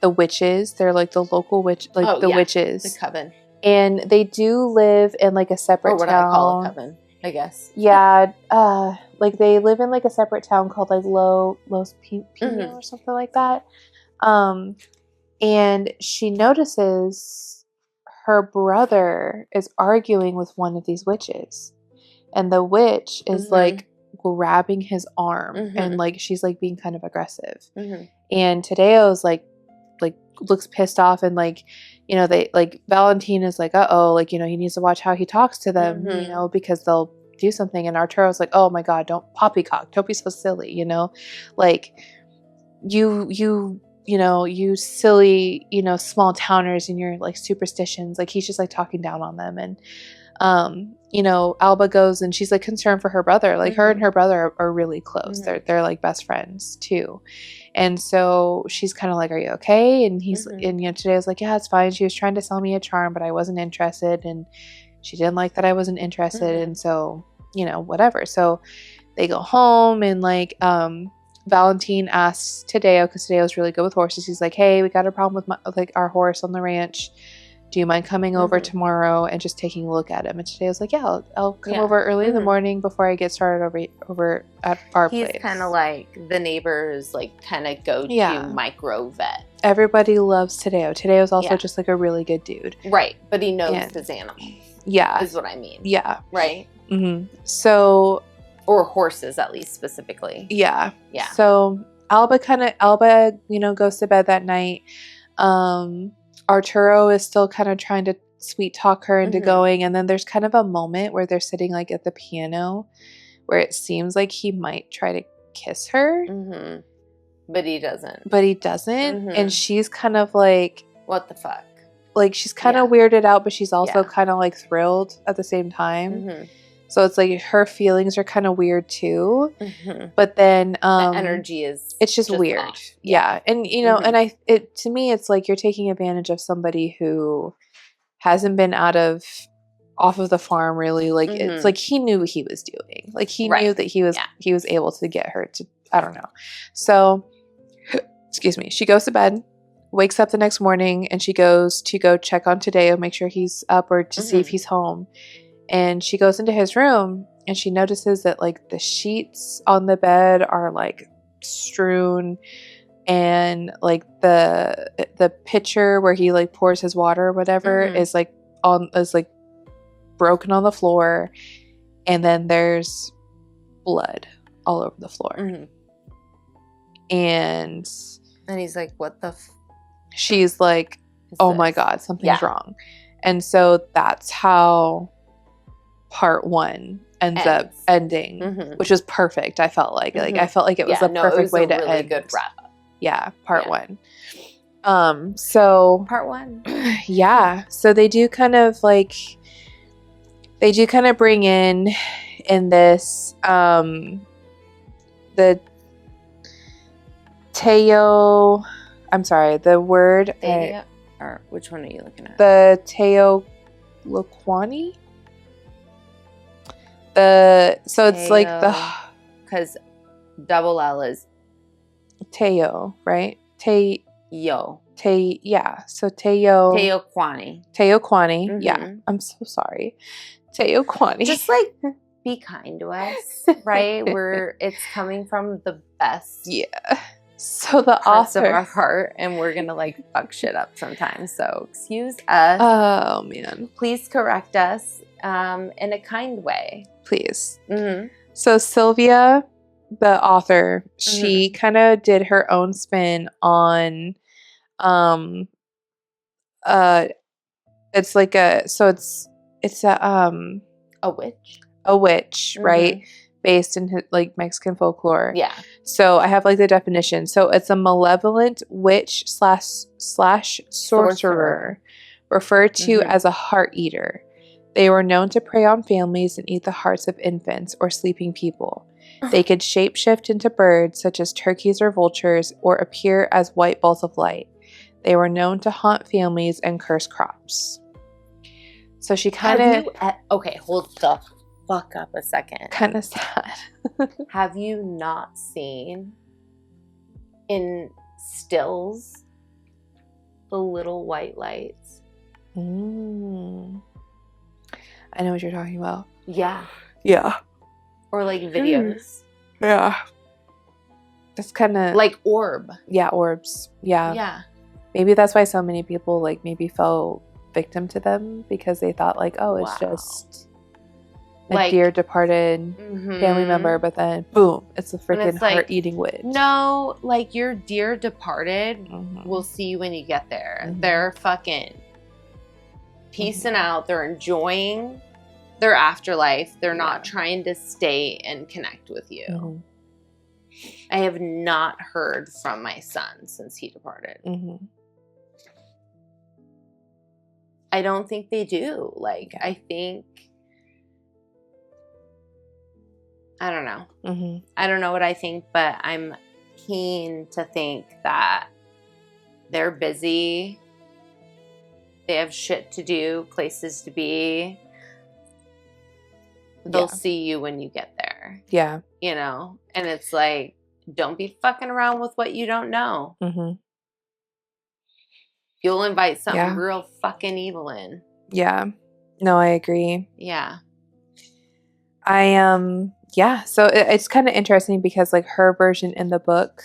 witches. They're like the local witch, like witches. The coven. And they do live in like a separate town. Or what I call a coven, I guess. Yeah. Like they live in like a separate town called like Los Pinos or something like that. And she notices her brother is arguing with one of these witches, and the witch is like grabbing his arm and like she's like being kind of aggressive. And Tadeo's like looks pissed off, and like, you know, they like Valentin is like, uh-oh, like, you know, he needs to watch how he talks to them, you know, because they'll do something. And Arturo's like, oh my god, don't poppycock, don't be so silly, you know, like you know, you silly, you know, small towners and your like superstitions. Like, he's just like talking down on them. And you know, Alba goes and she's like concerned for her brother. Like her and her brother are really close. They're like best friends too. And so she's kind of like, are you okay? And he's and, you know, today I was like, yeah, it's fine. She was trying to sell me a charm, but I wasn't interested, and she didn't like that I wasn't interested. And so, you know, whatever. So they go home, and like Valentin asks Tadeo, because Tadeo's really good with horses. He's like, hey, we got a problem with like our horse on the ranch. Do you mind coming over tomorrow and just taking a look at him? And Tadeo's like, yeah, I'll come over early in the morning before I get started over at our place. He's kind of like the neighbor's like kind of go-to micro vet. Everybody loves Tadeo. Tadeo's also just like a really good dude. Right. But he knows his animals. Yeah. Is what I mean. Yeah. Right? So... Or horses, at least, specifically. Yeah. Yeah. So Alba, you know, goes to bed that night. Arturo is still kind of trying to sweet talk her into going. And then there's kind of a moment where they're sitting like at the piano where it seems like he might try to kiss her. But he doesn't. And she's kind of like, what the fuck? Like, she's kind of weirded out, but she's also kind of like thrilled at the same time. So it's like her feelings are kind of weird too. But then the energy is it's just weird. Off. Yeah. And you know, and to me it's like you're taking advantage of somebody who hasn't been off of the farm really. Like it's like he knew what he was doing. Like he knew that he was able to get her to, I don't know. So excuse me. She goes to bed, wakes up the next morning, and she goes to go check on Tadeo, make sure he's up or to see if he's home. And she goes into his room and she notices that like the sheets on the bed are like strewn, and like the pitcher where he like pours his water or whatever is like broken on the floor, and then there's blood all over the floor. And he's like, what the she's like, oh my God, something's wrong. And so that's how part 1 ends up ending, which was perfect. I felt like I felt like it was the perfect way to end. Really good wrap up. Yeah, part 1. So part 1. Yeah. So they do kind of bring in this the Teo. I'm sorry, the word. Or which one are you looking at? The Teo Laquani. It's like because double L is Teo, right? Yo. Yeah. So Teo Kwani. Yeah. I'm so sorry. Teo Kwani. Just like be kind to us, right? It's coming from the best. Yeah. So the author of our heart, and we're gonna like fuck shit up sometimes. So excuse us. Oh man. Please correct us in a kind way. Please. So Silvia, the author, she kind of did her own spin on it's like it's a witch. A witch, right? Based in like Mexican folklore. Yeah. So I have like the definition. So it's a malevolent witch / sorcerer referred to as a heart eater. They were known to prey on families and eat the hearts of infants or sleeping people. They could shapeshift into birds such as turkeys or vultures, or appear as white balls of light. They were known to haunt families and curse crops. So she kind of... Okay, hold the fuck up a second. Kind of sad. Have you not seen in stills the little white lights? I know what you're talking about. Yeah. Yeah. Or like videos. Yeah. That's kind of... like orb. Yeah, orbs. Yeah. Yeah. Maybe that's why so many people like maybe fell victim to them, because they thought like, oh, it's just a dear departed family member, but then boom, it's a freaking heart-eating witch. No, like your dear departed will see you when you get there. They're fucking peacing out. They're enjoying their afterlife. They're not trying to stay and connect with you. I have not heard from my son since he departed. I don't think they do. Like, I think, I don't know. I don't know what I think, but I'm keen to think that they're busy. They have shit to do, places to be. They'll see you when you get there. Yeah. You know? And it's like, don't be fucking around with what you don't know. You'll invite something real fucking evil in. Yeah. No, I agree. Yeah. So it's kind of interesting because like her version in the book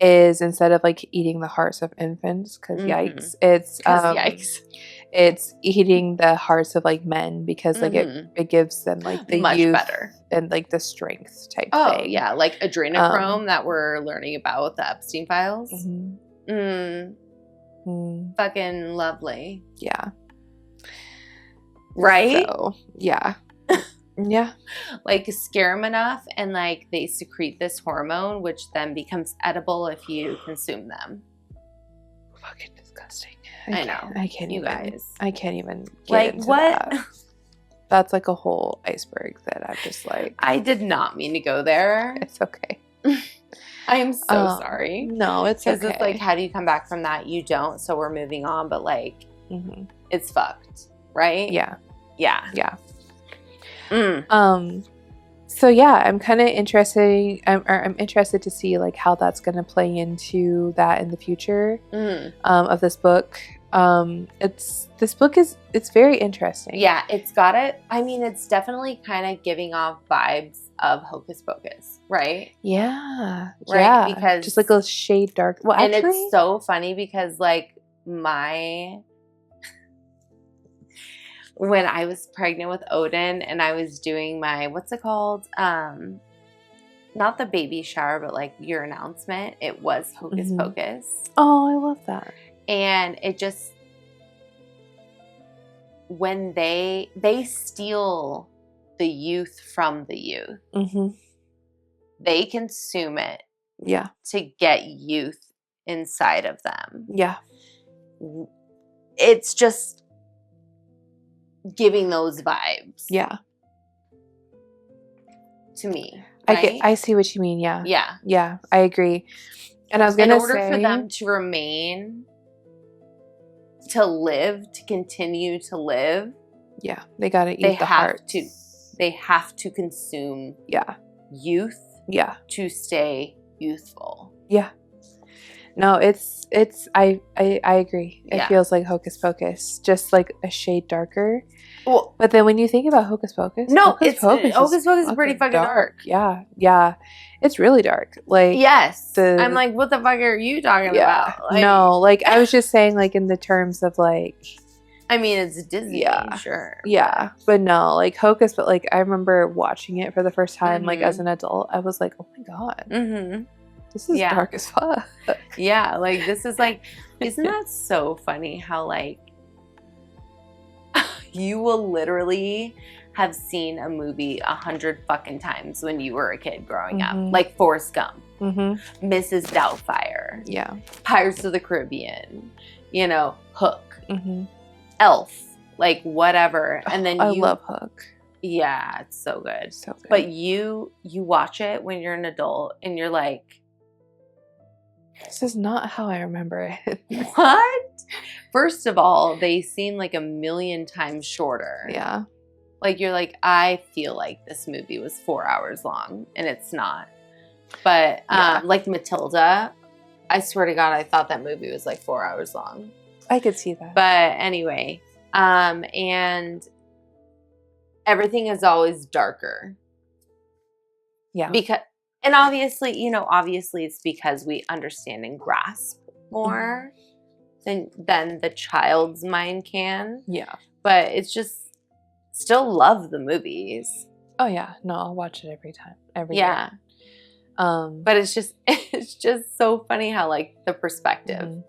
is, instead of like eating the hearts of infants, because yikes, it's eating the hearts of like men, because like it gives them like the much youth better and like the strength type thing. Oh yeah, like adrenochrome that we're learning about with the Epstein files. Fucking lovely. Yeah. Right? So, yeah. Yeah. Like, scare them enough, and like they secrete this hormone, which then becomes edible if you consume them. Fucking disgusting. I know. I can't you even. guys. I can't even get Like, into what? that. That's like a whole iceberg that I'm just like. I did not mean to go there. It's okay. I am so sorry. No, it's okay. Because it's like, how do you come back from that? You don't, so we're moving on. But like, it's fucked, right? Yeah. Yeah. Yeah. Mm. So yeah, I'm kind of interested. I'm interested to see like how that's going to play into that in the future of this book. This book is very interesting. Yeah, it's got it. I mean, it's definitely kind of giving off vibes of Hocus Pocus, right? Yeah, right. Yeah. Because just like a shade dark. Well, and actually, it's so funny because like when I was pregnant with Odin and I was doing my, what's it called? Not the baby shower, but like your announcement. It was Hocus Pocus. Oh, I love that. And it just, when they steal the youth from the youth, they consume it. Yeah. To get youth inside of them. Yeah. It's just giving those vibes. Yeah. To me. Right? I see what you mean. Yeah. Yeah. Yeah. I agree. And I was going to say, in order for them to remain, to live, to continue to live. Yeah. They got to eat the heart. They have to consume youth. Yeah. To stay youthful. Yeah. No, I agree. It feels like Hocus Pocus, just like a shade darker. Well, but then when you think about Hocus Pocus, Hocus Pocus is pretty fucking dark. Yeah, yeah, it's really dark. Like, yes, I'm like, what the fuck are you talking about? Like, no, like I was just saying, like in the terms of like, I mean, it's Disney, sure. Yeah, but no, like Hocus, but like I remember watching it for the first time, like as an adult, I was like, oh my god. This is dark as fuck. Yeah, like this is like, isn't that so funny how like you will literally have seen a movie 100 fucking times when you were a kid growing up, like Forrest Gump, Mrs. Doubtfire, Pirates of the Caribbean, you know, Hook, Elf, like whatever, and then I love Hook. Yeah, it's so good, so good. But you watch it when you're an adult and you're like, this is not how I remember it. What? First of all, they seem like a million times shorter. Yeah. Like, you're like, I feel like this movie was 4 hours long, and it's not. But, like Matilda, I swear to God, I thought that movie was like 4 hours long. I could see that. But anyway, and everything is always darker. Yeah. And obviously, it's because we understand and grasp more than the child's mind can. Yeah. But it's just, still love the movies. Oh yeah. No, I'll watch it every time. Every year. But it's just so funny how like the perspective.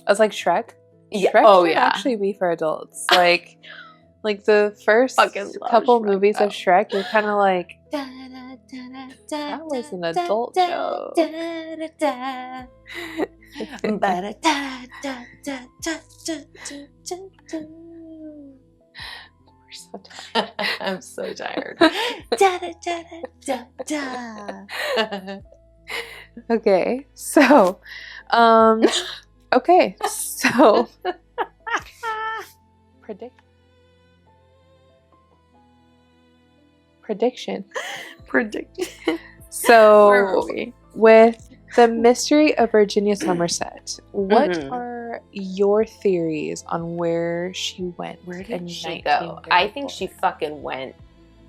It's like Shrek. Yeah. Shrek should actually be for adults. Like the first couple movies of Shrek, you're kind of like, that was an adult show. I'm so tired. Okay, so, prediction. So, where are we? With the mystery of Virginia Somerset, what are your theories on where she went? Where did she go? I think she fucking went.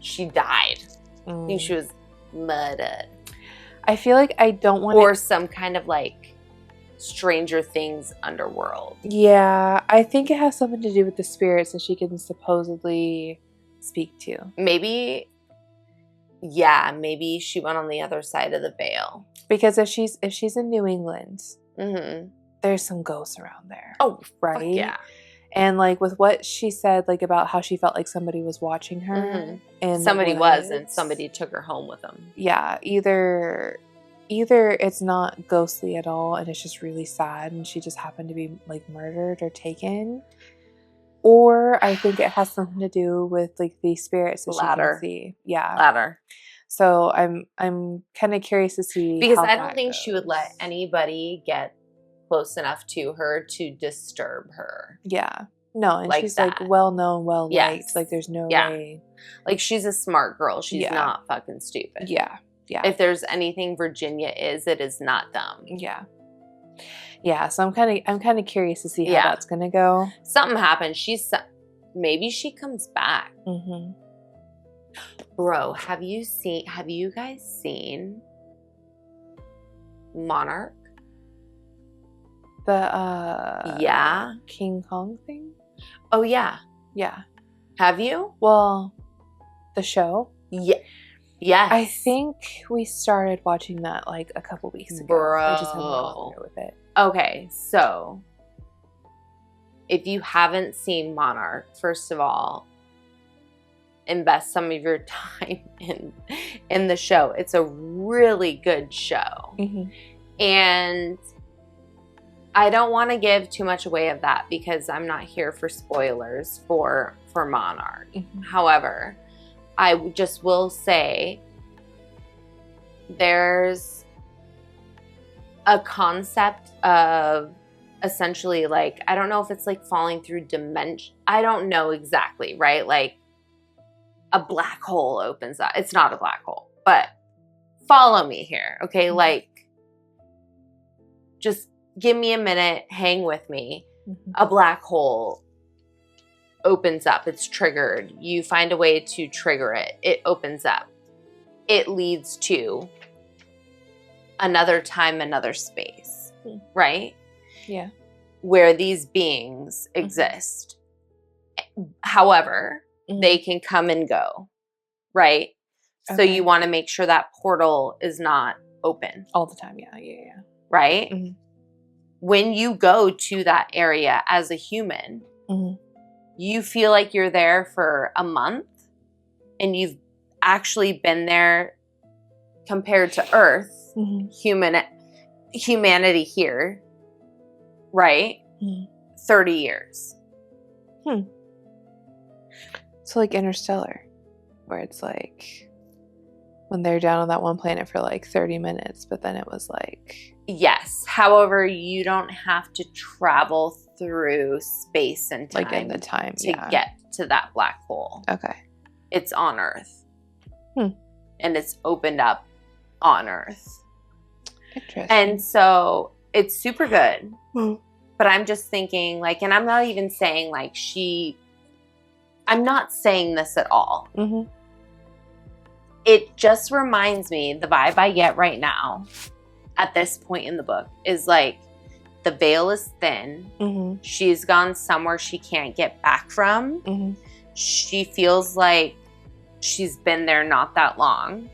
She died. I think she was murdered. I feel like I don't want or some kind of like Stranger Things underworld. Yeah, I think it has something to do with the spirits that she can supposedly speak to. Maybe she went on the other side of the veil. Because if she's in New England, there's some ghosts around there. Oh, right? Yeah. And like with what she said, like about how she felt like somebody was watching her, and somebody was, and somebody took her home with them. Yeah, either it's not ghostly at all, and it's just really sad, and she just happened to be like murdered or taken, or I think it has something to do with like the spirits that she can see. Yeah, Latter. So I'm kind of curious to see, because I don't think she would let anybody get close enough to her to disturb her. Yeah. No, and like she's that. like well known, well liked. Yes. Like there's no way. Like she's a smart girl. She's not fucking stupid. Yeah. Yeah. If there's anything Virginia is, it is not dumb. Yeah. Yeah. So I'm kind of curious to see how that's gonna go. Something happens. Maybe she comes back. Mm-hmm. Bro, have you guys seen Monarch? The King Kong thing? Oh yeah. Yeah. Have you? Well, the show? Yeah. Yes. I think we started watching that like a couple weeks ago. Bro. I just haven't gone through with it. Okay, so if you haven't seen Monarch, first of all, invest some of your time in the show. It's a really good show. Mm-hmm. And I don't want to give too much away of that because I'm not here for spoilers for Monarch. Mm-hmm. However, I just will say there's a concept of essentially like, I don't know if it's like falling through dimension. I don't know exactly, right? Like a black hole opens up. It's not a black hole, but follow me here. Okay. Mm-hmm. Like just give me a minute. Hang with me. Mm-hmm. A black hole opens up. It's triggered. You find a way to trigger it. It opens up. It leads to another time, another space, right? Yeah. Where these beings exist. However, they can come and go, right? Okay. So you want to make sure that portal is not open. All the time, yeah. Right? Mm-hmm. When you go to that area as a human, you feel like you're there for a month and you've actually been there compared to Earth, humanity here, right? 30 years. So like Interstellar, where it's like when they're down on that one planet for like 30 minutes, but then it was like... Yes. However, you don't have to travel through space and time, like in the time to get to that black hole. Okay. It's on Earth. And it's opened up on Earth. Interesting. And so it's super good. But I'm just thinking like, and I'm not even saying like I'm not saying this at all. It just reminds me, the vibe I get right now at this point in the book is like the veil is thin. She's gone somewhere she can't get back from. She feels like she's been there not that long,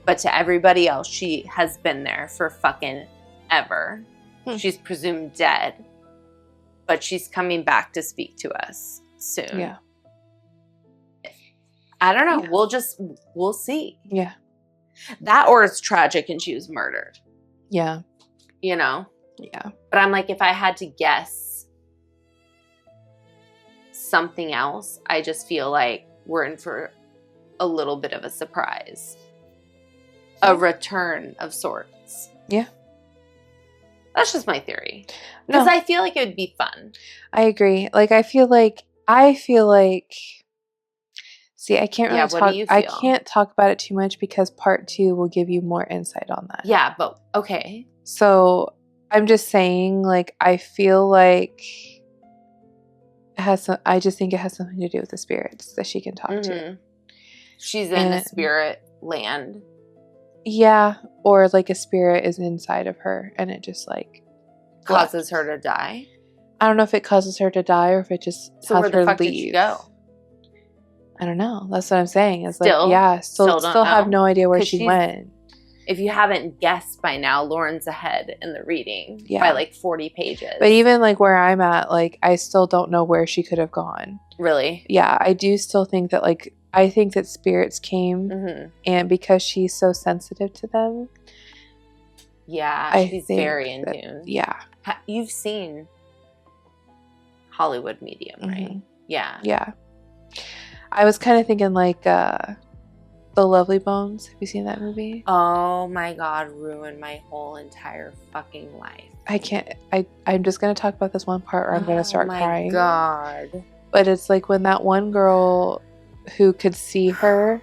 but to everybody else, she has been there for fucking ever. She's presumed dead, but she's coming back to speak to us soon. Yeah. I don't know. Yeah. We'll see. Yeah. That or it's tragic and she was murdered. Yeah. You know? Yeah. But I'm like, if I had to guess something else, I just feel like we're in for a little bit of a surprise. A return of sorts. Yeah. That's just my theory. Because I feel like it would be fun. I agree. Like, I feel like see, I can't really talk. I can't talk about it too much because part 2 will give you more insight on that. Yeah, but okay. So I'm just saying, like, I feel like I just think it has something to do with the spirits that she can talk to. She's in a spirit land. Yeah, or like a spirit is inside of her and it just like causes her to die. I don't know if it causes her to die or if it just so has where the her fuck leave. Did she go? I don't know. That's what I'm saying. It's still have no idea where she went. if you haven't guessed by now, Lauren's ahead in the reading by like 40 pages. But even like where I'm at, like I still don't know where she could have gone. Really? Yeah, I do still think that like I think that spirits came, and because she's so sensitive to them. Yeah, she's very in tune. Yeah. You've seen Hollywood Medium, right? Yeah. Yeah. I was kind of thinking like The Lovely Bones. Have you seen that movie? Oh my God, ruined my whole entire fucking life. I can't. I'm just going to talk about this one part where I'm going to start crying. Oh my God. But it's like when that one girl who could see her,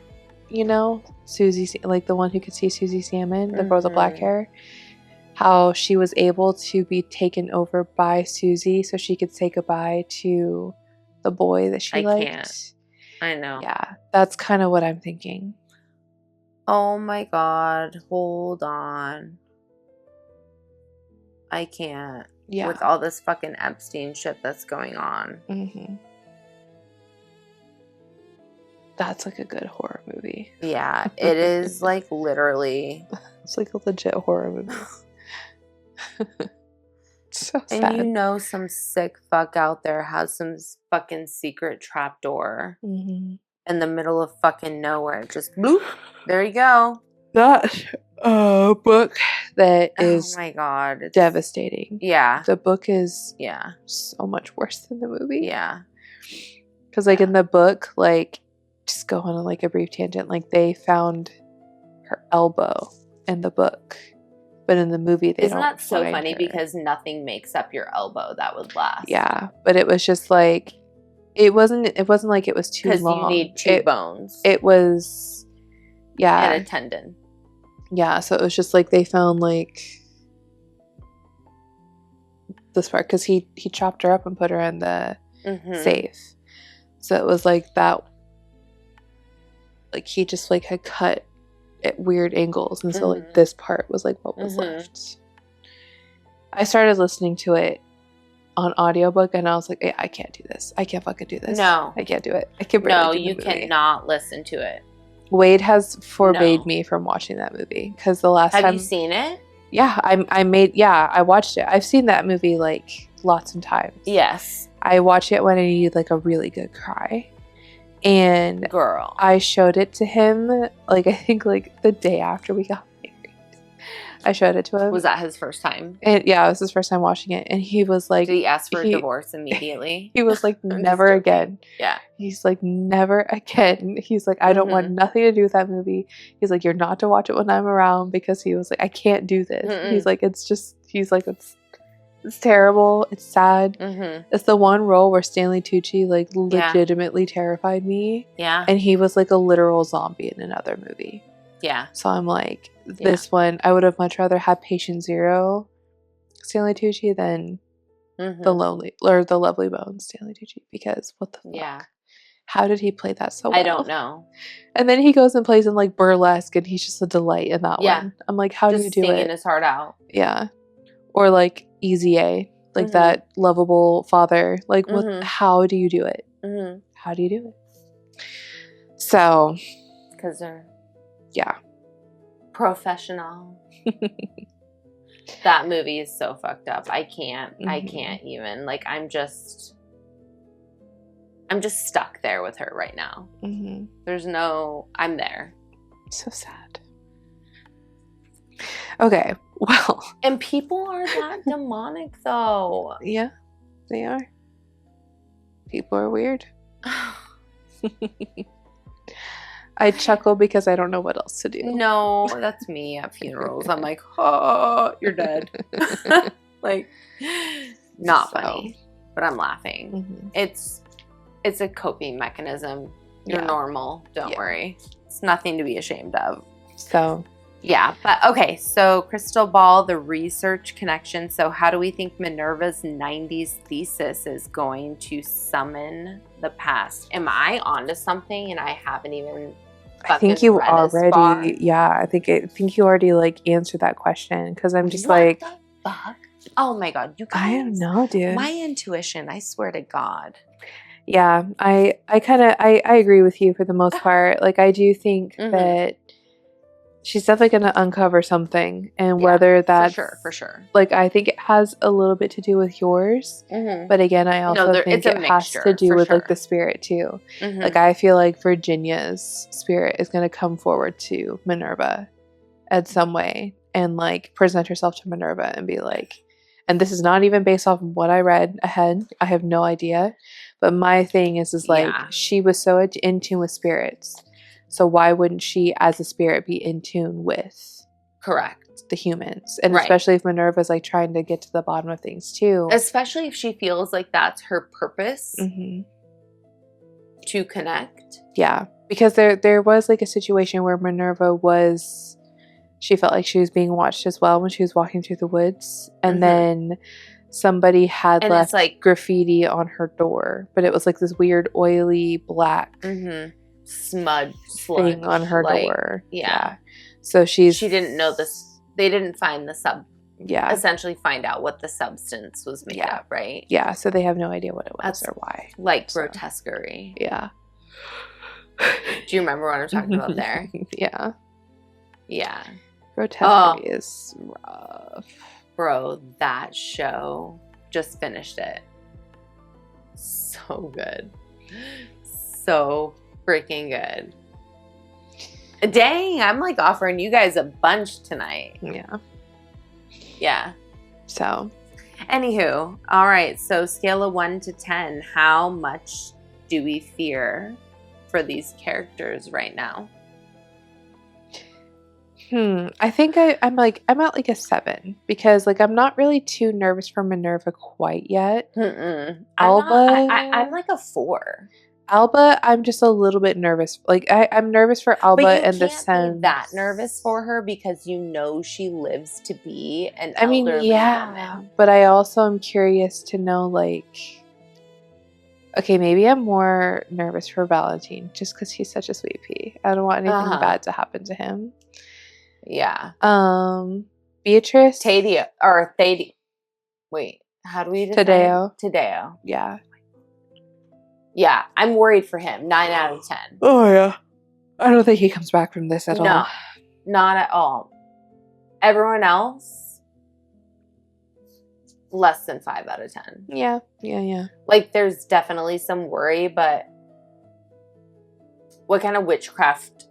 you know, Susie, like the one who could see Susie Salmon, the girl with the black hair, how she was able to be taken over by Susie so she could say goodbye to the boy that she liked. Can't. I know. Yeah, that's kind of what I'm thinking. Oh my God, hold on. I can't. Yeah. With all this fucking Epstein shit that's going on. That's like a good horror movie. Yeah, it is like literally. It's like a legit horror movie. So sad. And you know some sick fuck out there has some fucking secret trapdoor in the middle of fucking nowhere. Just bloop. There you go. That book that is oh my God, it's devastating. Yeah. The book is so much worse than the movie. Yeah. Because like in the book, like just go on like a brief tangent, like they found her elbow in the book. But in the movie, they Isn't don't. That so funny her. Because nothing makes up your elbow that would last. Yeah, but it was just like it wasn't like it was too long. Because you need two bones. It was, and a tendon. Yeah, so it was just like they found like this part because he chopped her up and put her in the safe. So it was like that. Like he just like had cut at weird angles, and so like this part was like what was left. I started listening to it on audiobook and I was like, hey, I can't do this. I can't fucking do this. No. I can't do it. I can't. No, you cannot listen to it. Wade has forbade me from watching that movie because the last time. Have you seen it? Yeah, I watched it. I've seen that movie like lots of times. Yes. I watch it when I need like a really good cry. And girl, I showed it to him like I think like the day after we got married. I showed it to him. Was that his first time? And yeah, it was his first time watching it, and he was like, did he ask for a divorce immediately? He was like, never again. Yeah. He's like, never again. He's like, I don't want nothing to do with that movie. He's like, you're not to watch it when I'm around because he was like, I can't do this. He's like, it's terrible. It's sad. It's the one role where Stanley Tucci like legitimately terrified me. Yeah. And he was like a literal zombie in another movie. Yeah. So I'm like, this one, I would have much rather had Patient Zero, Stanley Tucci, than the Lovely Bones, Stanley Tucci. Because what the fuck? Yeah. How did he play that so well? I don't know. And then he goes and plays in like burlesque, and he's just a delight in that one. I'm like, how do you do it? Singing his heart out. Yeah. Or like Easy A, like that lovable father. Like, what? How do you do it? How do you do it? So, because they're professional. That movie is so fucked up. I can't even. Like, I'm just stuck there with her right now. There's no. I'm there. So sad. Okay, well. And people are that demonic, though. Yeah, they are. People are weird. I chuckle because I don't know what else to do. No, that's me at funerals. I'm like, oh, you're dead. Like, not funny, but I'm laughing. It's a coping mechanism. You're normal. Don't worry. It's nothing to be ashamed of. So... yeah, but okay, so Crystal Ball, the research connection. So how do we think Minerva's 90s thesis is going to summon the past? Am I onto something and I haven't even I think you already, I think you already like answered that question because I'm just what the fuck? Oh my God, you guys. I don't know, dude. My intuition, I swear to God. Yeah, I agree with you for the most part. Like I do think that she's definitely going to uncover something, and whether that's for sure. Like, I think it has a little bit to do with yours, but again, I also think it has to do with like the spirit too. Like, I feel like Virginia's spirit is going to come forward to Minerva in some way and like present herself to Minerva and be like, and this is not even based off of what I read ahead, I have no idea, but my thing is like, she was so in tune with spirits, so why wouldn't she as a spirit be in tune with the humans? And especially if Minerva's like trying to get to the bottom of things too, especially if she feels like that's her purpose to connect. Because there was like a situation where Minerva was, she felt like she was being watched as well when she was walking through the woods, and then somebody had left like graffiti on her door, but it was like this weird oily black smudge thing on her door. So she didn't know this. They didn't find the essentially find out what the substance was made of, right? So they have no idea what it was or why. Like grotesquerie. Do you remember what I'm talking about there? Grotesquerie is rough. Bro, that show, just finished it. So good. So freaking good. Dang, I'm like offering you guys a bunch tonight. So, anywho, all right. So, scale of 1 to 10, how much do we fear for these characters right now? I think I'm at like a 7, because like I'm not really too nervous for Minerva quite yet. Alba, I'm like a 4. Alba, I'm just a little bit nervous. Like I'm nervous for Alba in the sense. But you can't be that nervous for her because you know she lives to be an elderly woman. But I also am curious to know, like, okay, maybe I'm more nervous for Valentine just because he's such a sweet pea. I don't want anything bad to happen to him. Beatrice, Taddeo, or Thaddeus. Wait, how do we decide? Taddeo. I'm worried for him. 9 out of 10. Oh yeah, I don't think he comes back from this at all. No, not at all. Everyone else, less than 5 out of 10. Yeah. Like, there's definitely some worry, but what kind of witchcraft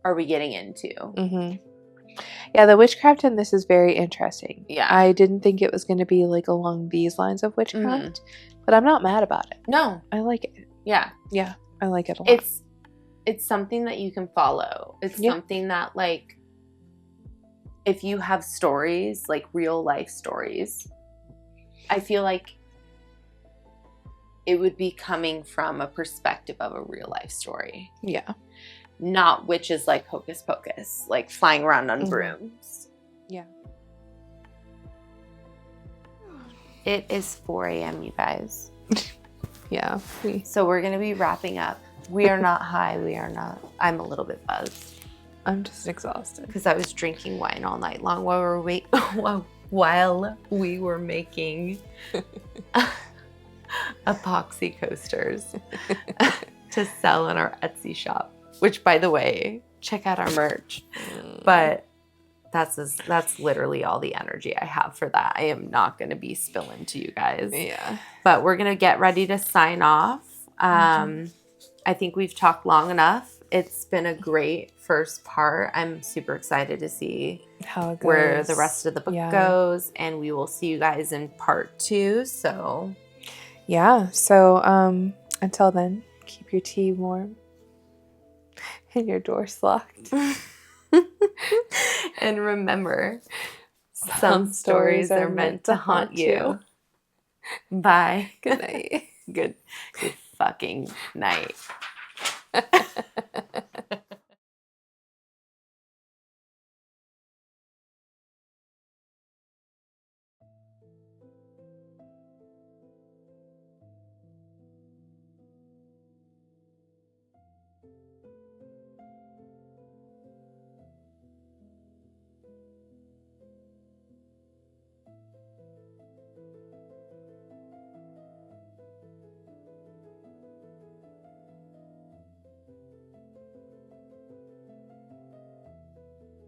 are we getting into? Yeah, the witchcraft in this is very interesting. I didn't think it was going to be like along these lines of witchcraft, but I'm not mad about it. No, I like it. Yeah, I like it a lot. It's something that you can follow. It's something that, like, if you have stories, like real life stories, I feel like it would be coming from a perspective of a real life story. Not witches like Hocus Pocus, like flying around on brooms. It is 4 a.m., you guys. So we're going to be wrapping up. We are not high. We are not. I'm a little bit buzzed. I'm just exhausted. Because I was drinking wine all night long while we were making epoxy coasters to sell in our Etsy shop. Which, by the way, check out our merch. But that's literally all the energy I have for that. I am not going to be spilling to you guys. But we're going to get ready to sign off. I think we've talked long enough. It's been a great first part. I'm super excited to see how it goes, where the rest of the book goes. And we will see you guys in part 2. So, until then, keep your tea warm. And your door's locked. And remember, some stories are meant to haunt you. Bye. Good night. Good fucking night.